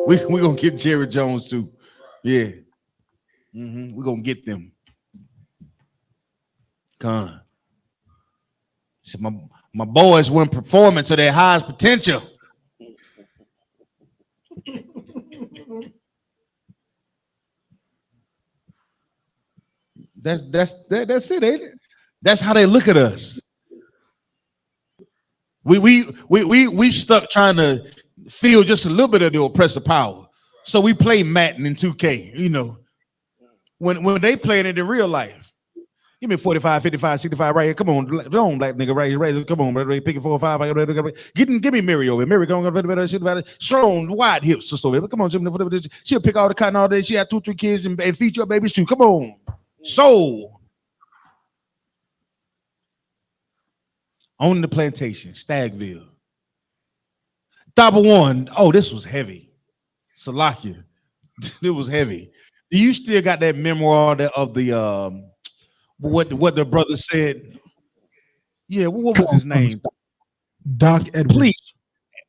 [SPEAKER 5] We gonna get Jerry Jones too. Yeah. We're gonna get them. Come. So my boys weren't performing to their highest potential. That's it, ain't it? That's how they look at us. We stuck trying to feel just a little bit of the oppressive power. So we play Madden in 2K, you know. When they playing it in real life. Give me 45, 55, 65 right here. Come on, black nigga right here. Come on, brother. Pick it 4 or 5. Give me Mary over. Mary, come on, shit about it. Strong, wide hips, sister over. Come on, Jim. She'll pick all the cotton all day. She had 2, 3 kids and feed your babies too. Come on. Soul. On the plantation, Stagville. Double one. Oh, this was heavy. Salakia. It was heavy. Do you still got that memoir of the what the brother said? Yeah, what was his name?
[SPEAKER 15] Doc Edwards.
[SPEAKER 5] Please,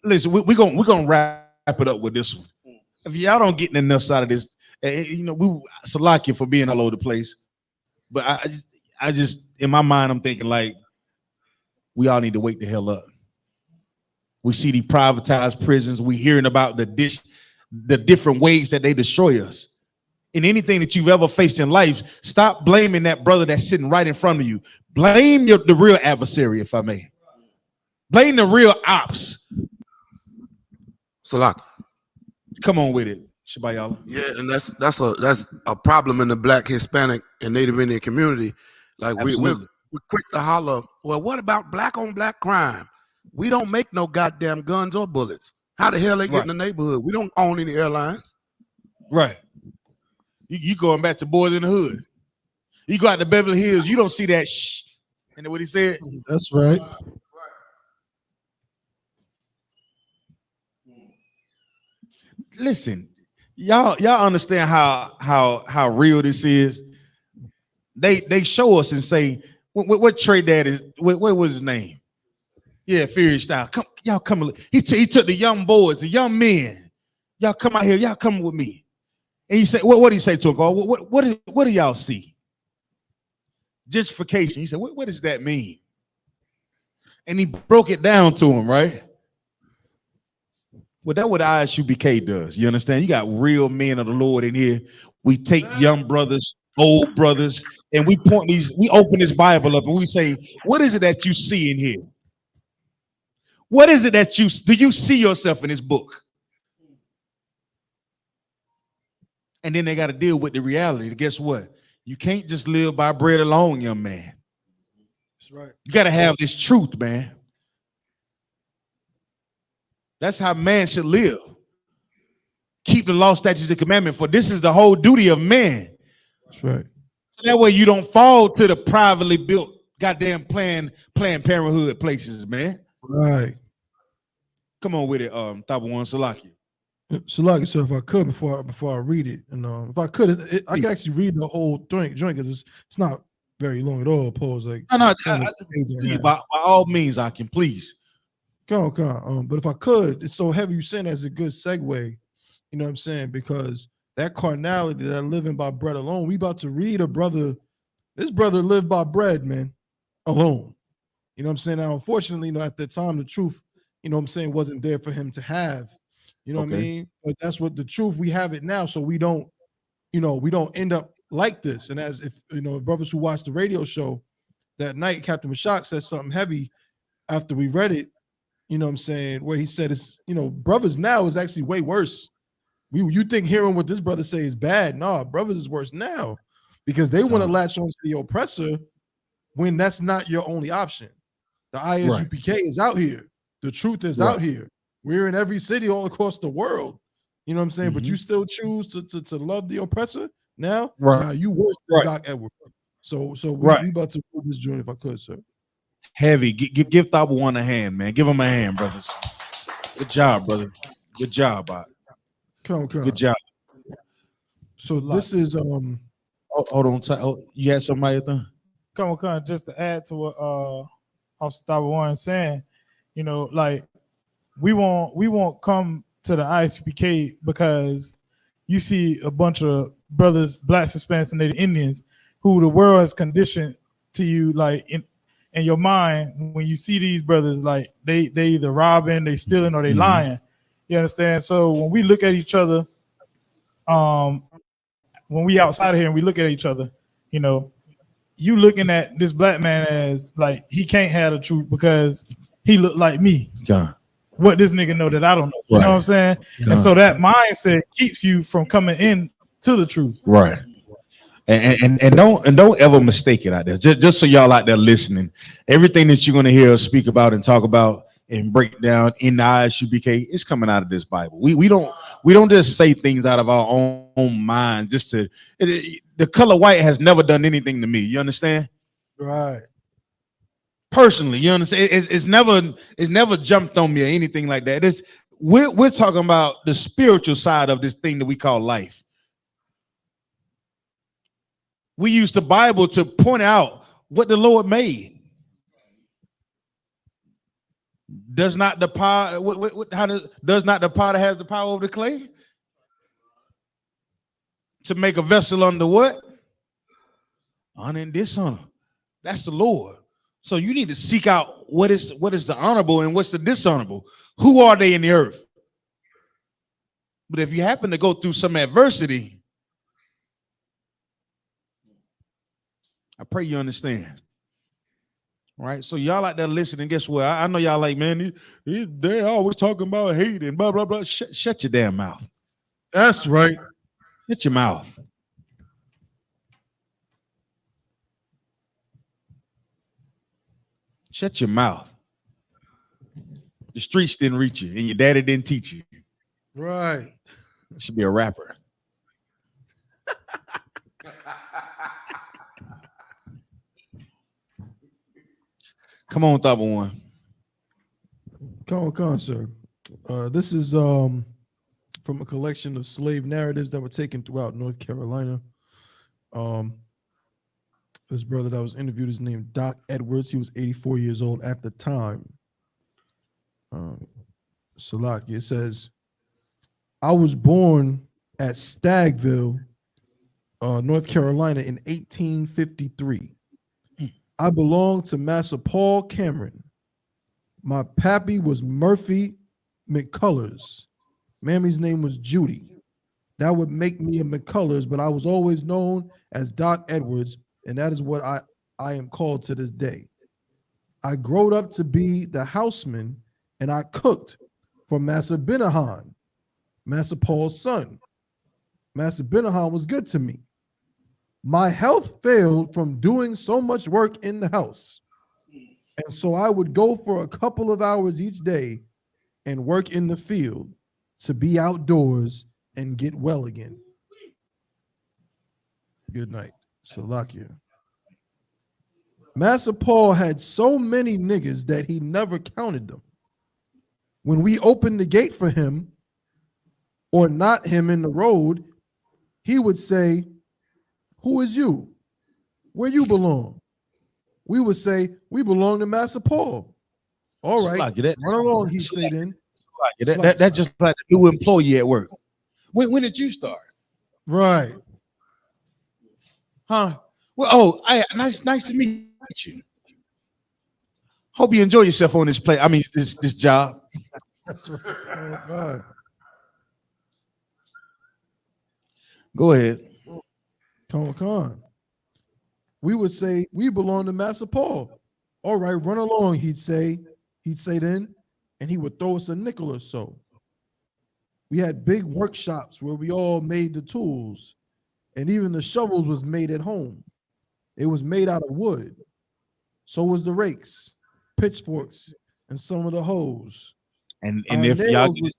[SPEAKER 5] listen, we're gonna wrap it up with this one. If y'all don't get enough out of this, you know, we Salakia for being all over the place. But I just in my mind, I'm thinking like we all need to wake the hell up. We see the privatized prisons. We hearing about the different ways that they destroy us. In anything that you've ever faced in life, stop blaming that brother that's sitting right in front of you. Blame the real adversary, if I may. Blame the real ops.
[SPEAKER 13] Salak.
[SPEAKER 5] Come on with it, Shabayala.
[SPEAKER 13] Yeah, and that's a problem in the Black, Hispanic, and Native Indian community. Like we're quick to holler, well, what about black on black crime? We don't make no goddamn guns or bullets. How the hell they get in the neighborhood? We don't own any airlines.
[SPEAKER 5] Right. You going back to Boys in the Hood. You go out to Beverly Hills, you don't see that shh. And what he said?
[SPEAKER 15] That's right.
[SPEAKER 5] Listen, y'all understand how real this is. They show us and say, what trade that is? What was his name? Yeah, Furious Style. Y'all come. He took the young boys, the young men. Y'all come out here. Y'all come with me. And he said, what did he say to him? What do y'all see? Gentrification. He said, what does that mean? And he broke it down to him, right? Well, that's what I.S.U.P.K does. You understand? You got real men of the Lord in here. We take young brothers, old brothers, and we open this Bible up and we say, what is it that you see in here? What is it that do you see yourself in this book? And then they got to deal with the reality. Guess what? You can't just live by bread alone, young man.
[SPEAKER 15] That's right.
[SPEAKER 5] You got to have this truth, man. That's how man should live. Keep the law, statutes, and commandments, for this is the whole duty of man.
[SPEAKER 15] That's right.
[SPEAKER 5] So that way you don't fall to the privately built goddamn Planned Parenthood places, man.
[SPEAKER 15] Right.
[SPEAKER 5] Come on with it, Thaba One Salaki.
[SPEAKER 15] Salaki, so if I could, before I read it, and if I could, I could actually read the whole joint because it's not very long at all. Pause like
[SPEAKER 5] by all means, I can please.
[SPEAKER 15] Come on. But if I could, it's so heavy. You saying that's a good segue. You know what I'm saying? Because that carnality, that living by bread alone, we about to read a brother. This brother lived by bread, man, alone. You know what I'm saying? Now, unfortunately, at the time, the truth, you know what I'm saying, wasn't there for him to have. You know what I mean? But that's what the truth, we have it now. So we don't, we don't end up like this. And as if, brothers who watched the radio show that night, Captain Mashak said something heavy after we read it, you know what I'm saying, where he said it's, brothers now is actually way worse. You think hearing what this brother say is bad? No, brothers is worse now because they want to latch on to the oppressor when that's not your only option. The I.S.U.P.K is out here. The truth is out here. We're in every city all across the world. You know what I'm saying? But you still choose to love the oppressor now? Now you worse than Doc Edward. So we about to put this joint if I could, sir.
[SPEAKER 5] Heavy. Give Thaba One a hand, man. Give him a hand, brothers. Good job, brother. Good job, Bob.
[SPEAKER 15] Come.
[SPEAKER 5] Good job.
[SPEAKER 15] So this is
[SPEAKER 5] hold on. You had somebody there?
[SPEAKER 14] Come on. Just to add to what Officer Thaba One saying, like we won't come to the I.S.U.P.K because you see a bunch of brothers, blacks, Hispanics, and Native Indians who the world has conditioned to you, like in your mind, when you see these brothers, like they either robbing, they stealing, or they lying. You understand? So when we look at each other, when we outside here and we look at each other, you looking at this black man as like he can't have the truth because he look like me. What this nigga know that I don't know. You know what I'm saying? And so that mindset keeps you from coming in to the truth.
[SPEAKER 5] Right. And don't ever mistake it out there. Just so y'all out there listening, everything that you're gonna hear us speak about and talk about and break down in the I.S.U.P.K is coming out of this Bible. We don't just say things out of our own mind. The color white has never done anything to me. You understand?
[SPEAKER 15] Right.
[SPEAKER 5] Personally, you understand? It's never jumped on me or anything like that. We're talking about the spiritual side of this thing that we call life. We use the Bible to point out what the Lord made. Does not the power? Does not the potter has the power over the clay to make a vessel under what? Honor and dishonor. That's the Lord. So you need to seek out what is the honorable and what's the dishonorable. Who are they in the earth? But if you happen to go through some adversity, I pray you understand. All right, so y'all out there listening, guess what? I know y'all like, man, they always talking about hate and blah, blah, blah. Shut your damn mouth.
[SPEAKER 15] That's right.
[SPEAKER 5] Shut your mouth. Shut your mouth. The streets didn't reach you, and your daddy didn't teach you.
[SPEAKER 15] Right.
[SPEAKER 5] You should be a rapper. Come on, Thaba One.
[SPEAKER 15] Come on, sir. This is from a collection of slave narratives that were taken throughout North Carolina. This brother that was interviewed is named Doc Edwards. He was 84 years old at the time. Salaki, it says, I was born at Stagville, North Carolina in 1853. I belong to Master Paul Cameron. My pappy was Murphy McCullers. Mammy's name was Judy. That would make me a McCullers, but I was always known as Doc Edwards, and that is what I am called to this day. I growed up to be the houseman, and I cooked for Massa Benahan, Massa Paul's son. Massa Benahan was good to me. My health failed from doing so much work in the house. And so I would go for a couple of hours each day and work in the field to be outdoors and get well again. Good night. Salakia. Massa Paul had so many niggas that he never counted them. When we opened the gate for him or not him in the road, he would say, "Who is you? Where you belong?" We would say, "We belong to Massa Paul." All right, run along, he said then.
[SPEAKER 5] That's just like a new employee at work. When did you start?
[SPEAKER 15] Right.
[SPEAKER 5] Huh? Well, nice to meet you. Hope you enjoy yourself on this play. I mean, this job.
[SPEAKER 15] That's right. Oh, God.
[SPEAKER 5] Go ahead.
[SPEAKER 15] Come on. We would say, "We belong to Massa Paul." All right, run along, he'd say then, and he would throw us a nickel or so. We had big workshops where we all made the tools, and even the shovels was made at home. It was made out of wood. So was the rakes, pitchforks, and some of the hoes.
[SPEAKER 5] And if y'all get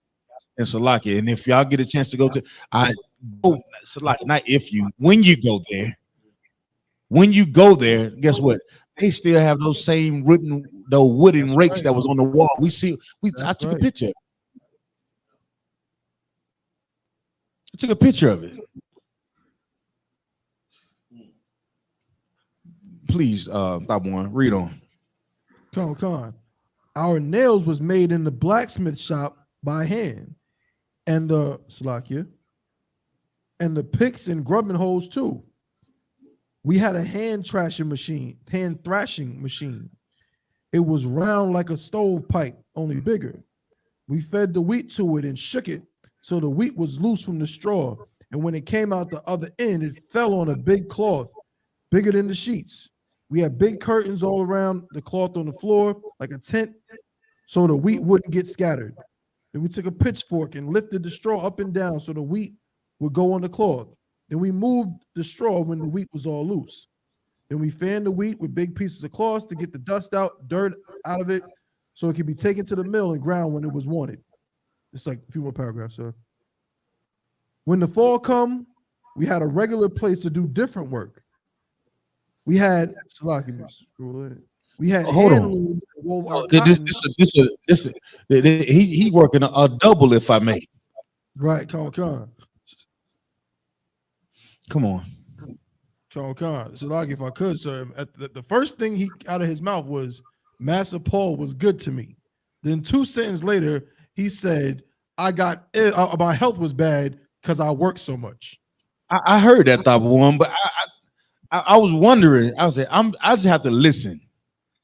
[SPEAKER 5] and Salakia, and if y'all get a chance to go to Salakia, not if you, when you go there, guess what? They still have those same wooden rakes that was on the wall. I took a picture. I took a picture of it. Please, One, read on.
[SPEAKER 15] Come on. Our nails was made in the blacksmith shop by hand, and the Salakia, and the picks and grubbing holes too. We had a hand thrashing machine. It was round like a stovepipe, only bigger. We fed the wheat to it and shook it so the wheat was loose from the straw. And when it came out the other end, it fell on a big cloth, bigger than the sheets. We had big curtains all around the cloth on the floor, like a tent, so the wheat wouldn't get scattered. Then we took a pitchfork and lifted the straw up and down so the wheat would go on the cloth. Then we moved the straw when the wheat was all loose. Then we fanned the wheat with big pieces of cloth to get the dust out, dirt out of it, so it could be taken to the mill and ground when it was wanted. It's like a few more paragraphs, sir. When the fall come, we had a regular place to do different work. We had
[SPEAKER 5] Hold on. He working a double, if I may.
[SPEAKER 15] Right, come on.
[SPEAKER 5] Come on.
[SPEAKER 15] So like, if I could, sir, the first thing he out of his mouth was, "Massa Paul was good to me." Then 2 sentences later, he said, my health was bad because I worked so much.
[SPEAKER 5] I heard that type of one, but I was wondering. I was like, I just have to listen.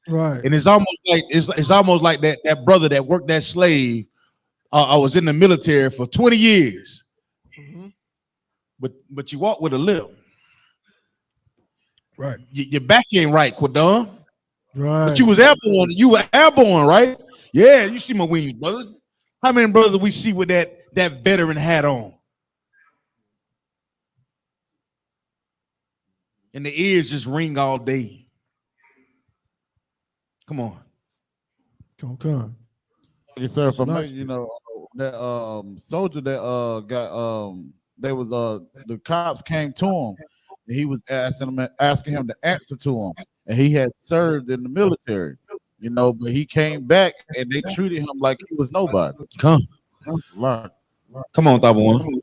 [SPEAKER 15] Right.
[SPEAKER 5] And it's almost like that brother that worked that slave. I was in the military for 20 years.
[SPEAKER 15] Mm-hmm.
[SPEAKER 5] But you walk with a limp.
[SPEAKER 15] Right.
[SPEAKER 5] Your back ain't right, Quadon.
[SPEAKER 15] Right.
[SPEAKER 5] But you was airborne. You were airborne, right? Yeah, you see my wings, brother. How many brothers we see with that veteran hat on? And the ears just ring all day. Come on.
[SPEAKER 15] Come on.
[SPEAKER 19] Yes, sir. For me, you know, that soldier that got they was the cops came to him and he was asking him to answer to him. And he had served in the military, you know, but he came back and they treated him like he was nobody.
[SPEAKER 5] Come on, One.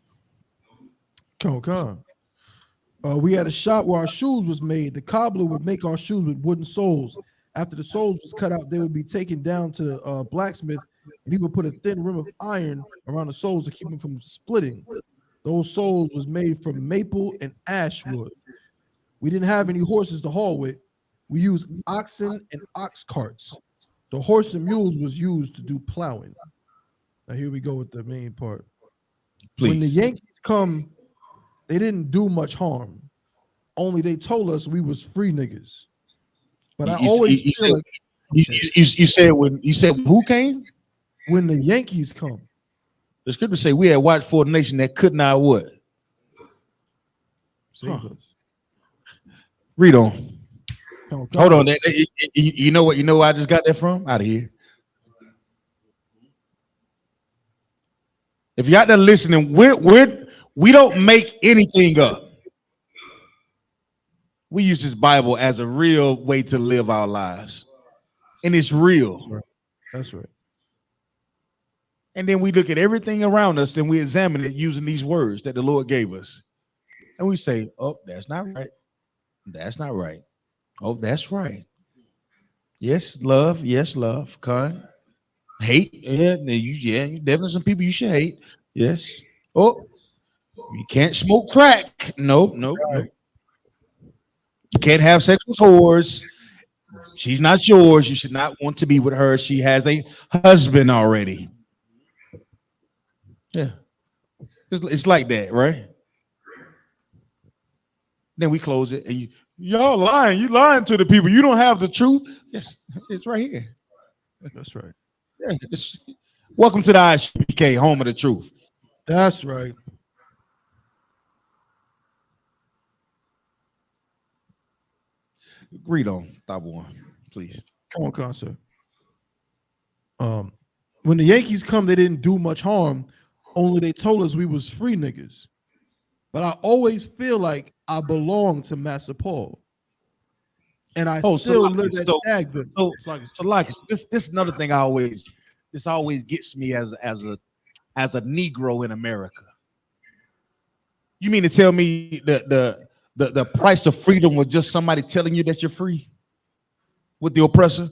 [SPEAKER 15] Come. We had a shop where our shoes was made. The cobbler would make our shoes with wooden soles. After the soles was cut out, they would be taken down to the blacksmith, and he would put a thin rim of iron around the soles to keep them from splitting. Those soles was made from maple and ash wood. We didn't have any horses to haul with. We used oxen and ox carts. The horse and mules was used to do plowing. Now here we go with the main part. When the
[SPEAKER 5] Please.
[SPEAKER 15] Yankees come, they didn't do much harm. Only they told us we was free niggas. But I always feel like
[SPEAKER 5] you said when you said who came?
[SPEAKER 15] When the Yankees come.
[SPEAKER 5] The scripture say we had watched for a nation that could not what?
[SPEAKER 15] Save us.
[SPEAKER 5] Read on.
[SPEAKER 15] Oh,
[SPEAKER 5] Hold on. You know what? You know where I just got that from? Out of here. If you're out there listening, we don't make anything up. We use this Bible as a real way to live our lives. And it's real.
[SPEAKER 15] That's right.
[SPEAKER 5] And then we look at everything around us and we examine it using these words that the Lord gave us. And we say, oh, that's not right. That's not right. Oh, that's right. Yes, love. Yes, love. Kind. Hate. Yeah, you definitely some people you should hate. Yes. Oh, you can't smoke crack. Nope. You can't have sex with whores. She's not yours. You should not want to be with her. She has a husband already. Yeah. It's like that, right? Then we close it and y'all lying. You lying to the people. You don't have the truth. Yes, it's right here.
[SPEAKER 15] That's right.
[SPEAKER 5] Yeah, welcome to the I.S.U.P.K, home of the truth.
[SPEAKER 15] That's right.
[SPEAKER 5] Read on, top one, please.
[SPEAKER 15] Come on, concert. When the Yankees come, they didn't do much harm. Only they told us we was free niggas. But I always feel like I belong to Master Paul. And I still live at Stagville.
[SPEAKER 5] So like this is another thing this always gets me as a Negro in America. You mean to tell me the price of freedom was just somebody telling you that you're free with the oppressor?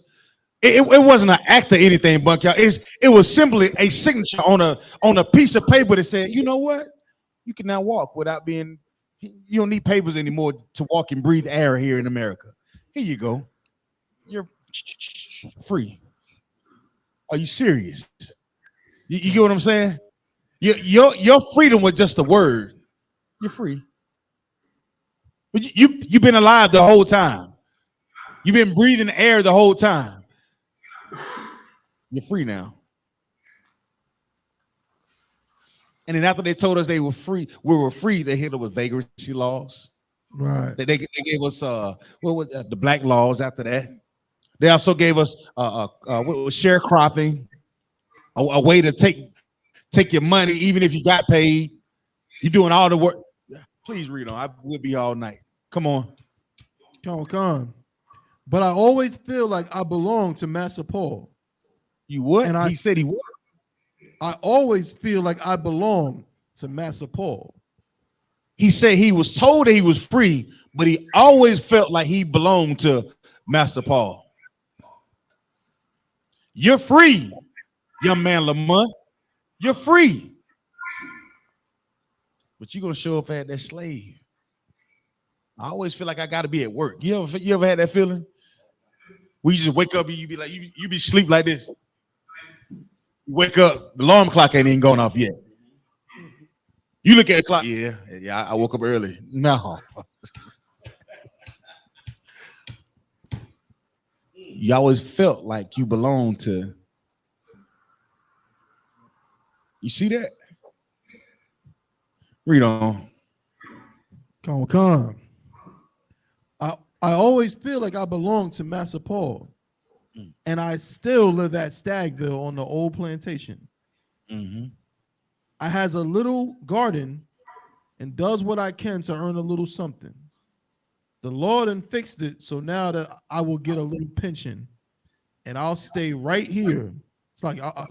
[SPEAKER 5] It wasn't an act of anything, Bunk, y'all. It was simply a signature on a piece of paper that said, you know what? You can now walk without being, you don't need papers anymore to walk and breathe air here in America. Here you go. You're free. Are you serious? You get what I'm saying? Your freedom was just a word. You're free. But you've been alive the whole time. You've been breathing air the whole time. You're free now. And then after they told us they were free, we were free, they hit us with vagrancy laws.
[SPEAKER 15] Right.
[SPEAKER 5] They gave us what was the black laws after that. They also gave us what was sharecropping, a way to take your money even if you got paid. You're doing all the work. Please read on. We'll be all night. Come on.
[SPEAKER 15] Come on. But I always feel like I belong to Master Paul.
[SPEAKER 5] You would?
[SPEAKER 15] And
[SPEAKER 5] he said he would.
[SPEAKER 15] I always feel like I belong to Master Paul.
[SPEAKER 5] He said he was told that he was free, but he always felt like he belonged to Master Paul. You're free, young man Lamont. You're free. But you're going to show up at that slave. I always feel like I got to be at work. You ever had that feeling? Where you just wake up and you be like, you be sleep like this. You wake up, the alarm clock ain't even gone off yet. You look at the clock. Yeah, I woke up early. No. You always felt like you belonged to. You see that? Read on.
[SPEAKER 15] Come. I always feel like I belong to Master Paul. And I still live at Stagville on the old plantation.
[SPEAKER 5] Mm-hmm.
[SPEAKER 15] I has a little garden and does what I can to earn a little something. The Lord and fixed it so now that I will get a little pension, and I'll stay right here. It's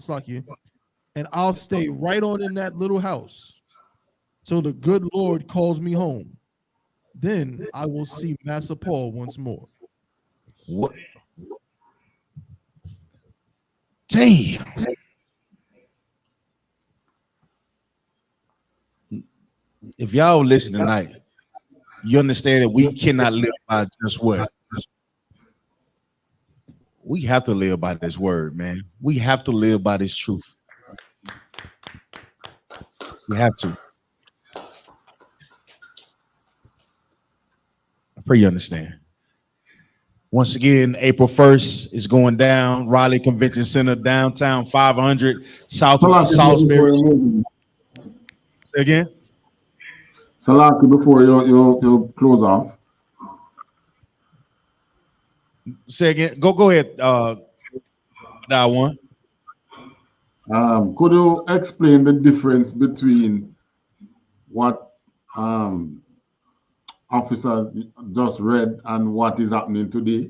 [SPEAKER 15] like you, and I'll stay right on in that little house till the good Lord calls me home. Then I will see Master Paul once more.
[SPEAKER 5] What? Damn. If y'all listen tonight, you understand that we cannot live by just what? we have to live by this word, man. We have to live by this truth. We have to. I pray you understand. Once again, April 1st is going down. Raleigh Convention Center, downtown, 500 South Salisbury. Say again?
[SPEAKER 16] Salaki, before you close off.
[SPEAKER 5] Say again. Go ahead, that one.
[SPEAKER 16] Could you explain the difference between what officer just read and what is happening today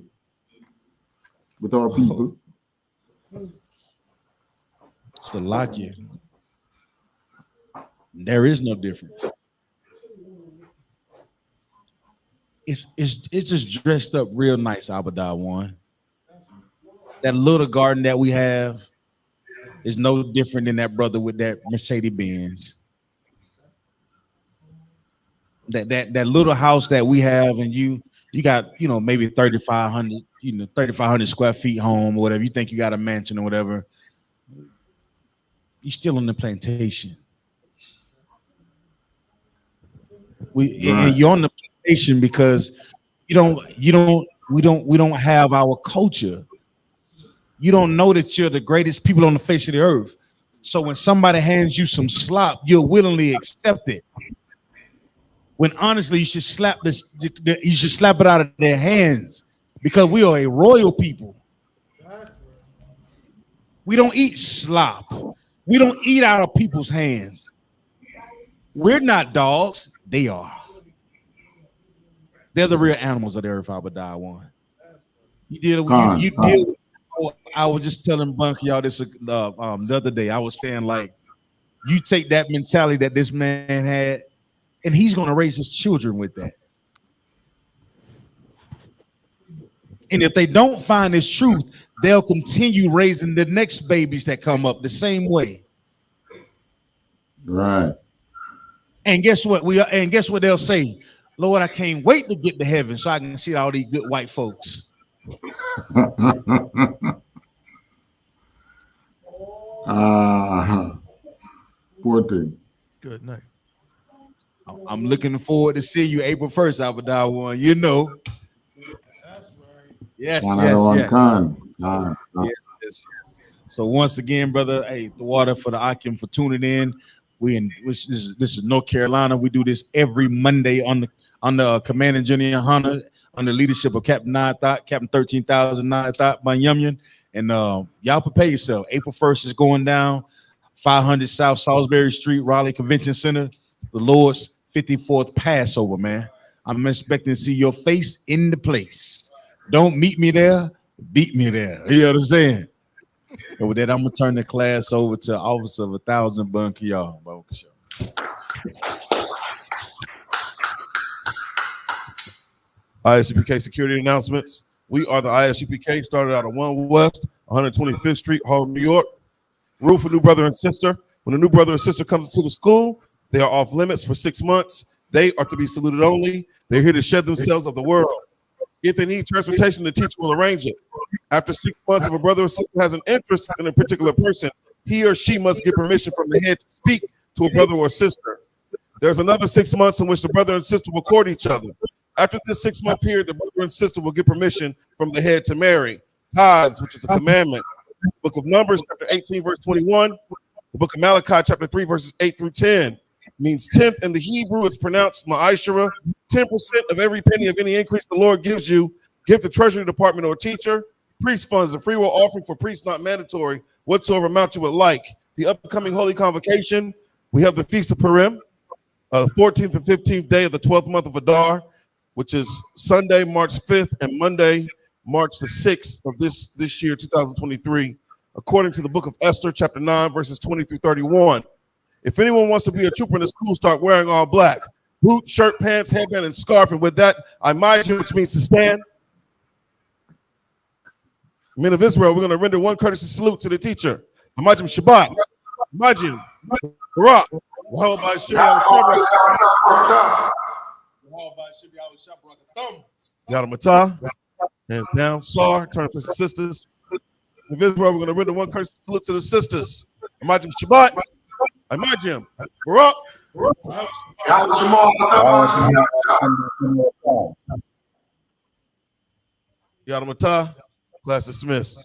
[SPEAKER 16] with our people?
[SPEAKER 5] Salakia. There is no difference. It's just dressed up real nice, Abadar one. That little garden that we have is no different than that brother with that Mercedes Benz. That little house that we have, and you got, you know, maybe 3,500 square feet home or whatever. You think you got a mansion or whatever. You're still on the plantation. And you're on the plantation because we don't have our culture. You don't know that you're the greatest people on the face of the earth. So when somebody hands you some slop, you'll willingly accept it. When honestly, you should slap it out of their hands, because we are a royal people. We don't eat slop. We don't eat out of people's hands. We're not dogs. They are. They're the real animals of the earth. I would die one. You deal with. I was just telling Bunky y'all this the other day. I was saying, like, you take that mentality that this man had, and he's going to raise his children with that. And if they don't find this truth, they'll continue raising the next babies that come up the same way.
[SPEAKER 16] Right.
[SPEAKER 5] And guess what? Guess what they'll say? Lord, I can't wait to get to heaven so I can see all these good white folks.
[SPEAKER 16] Poor thing.
[SPEAKER 15] Good night.
[SPEAKER 5] I'm looking forward to seeing you April 1st, Abadar one. You know. That's right. Yes. Yes. So once again, brother, hey, the water for the I.S.U.P.K for tuning in. This is North Carolina. We do this every Monday on the Command and General YAHANNA, under leadership of Captain 13,009 Banyumyan. And y'all prepare yourself. April 1st is going down. 500 South Salisbury Street, Raleigh Convention Center. The Lord's 54th Passover, man. I'm expecting to see your face in the place. Don't meet me there, beat me there. You know what I'm saying? And with that, I'm gonna turn the class over to Officer of 1,000 Bunky y'all.
[SPEAKER 12] I.S.U.P.K security announcements. We are the I.S.U.P.K, started out of 1 West, 125th Street, Harlem, New York. Rule for new brother and sister. When a new brother or sister comes into the school, they are off limits for 6 months. They are to be saluted only. They're here to shed themselves of the world. If they need transportation, the teacher will arrange it. After 6 months, if a brother or sister has an interest in a particular person, he or she must get permission from the head to speak to a brother or sister. There's another 6 months in which the brother and sister will court each other. After this 6 month period, the brother and sister will get permission from the head to marry. Tithes, which is a commandment. Book of Numbers, chapter 18, verse 21. The book of Malachi, chapter 3, verses 8 through 10. Means 10th in the Hebrew, it's pronounced ma'ashara. 10% of every penny of any increase the Lord gives you, give the treasury department or teacher. Priest funds, a free will offering for priests not mandatory, whatsoever amount you would like. The upcoming holy convocation, we have the Feast of Purim, 14th and 15th day of the 12th month of Adar, which is Sunday, March 5th, and Monday, March the 6th of this year, 2023, according to the book of Esther, chapter 9, verses 20 through 31. If anyone wants to be a trooper in the school, start wearing all black. Boot, shirt, pants, headband, and scarf. And with that, I imagine, which means to stand. Men of Israel, we're going to render one courtesy salute to the teacher. Imagine Shabbat. Imagine Barak. Yadamatah. Hands down. Sar, turn for sisters. In this world, we're going to render one curse salute to the sisters. Imagine Shabbat. Imagine Barak. Yadamatah. Class dismissed.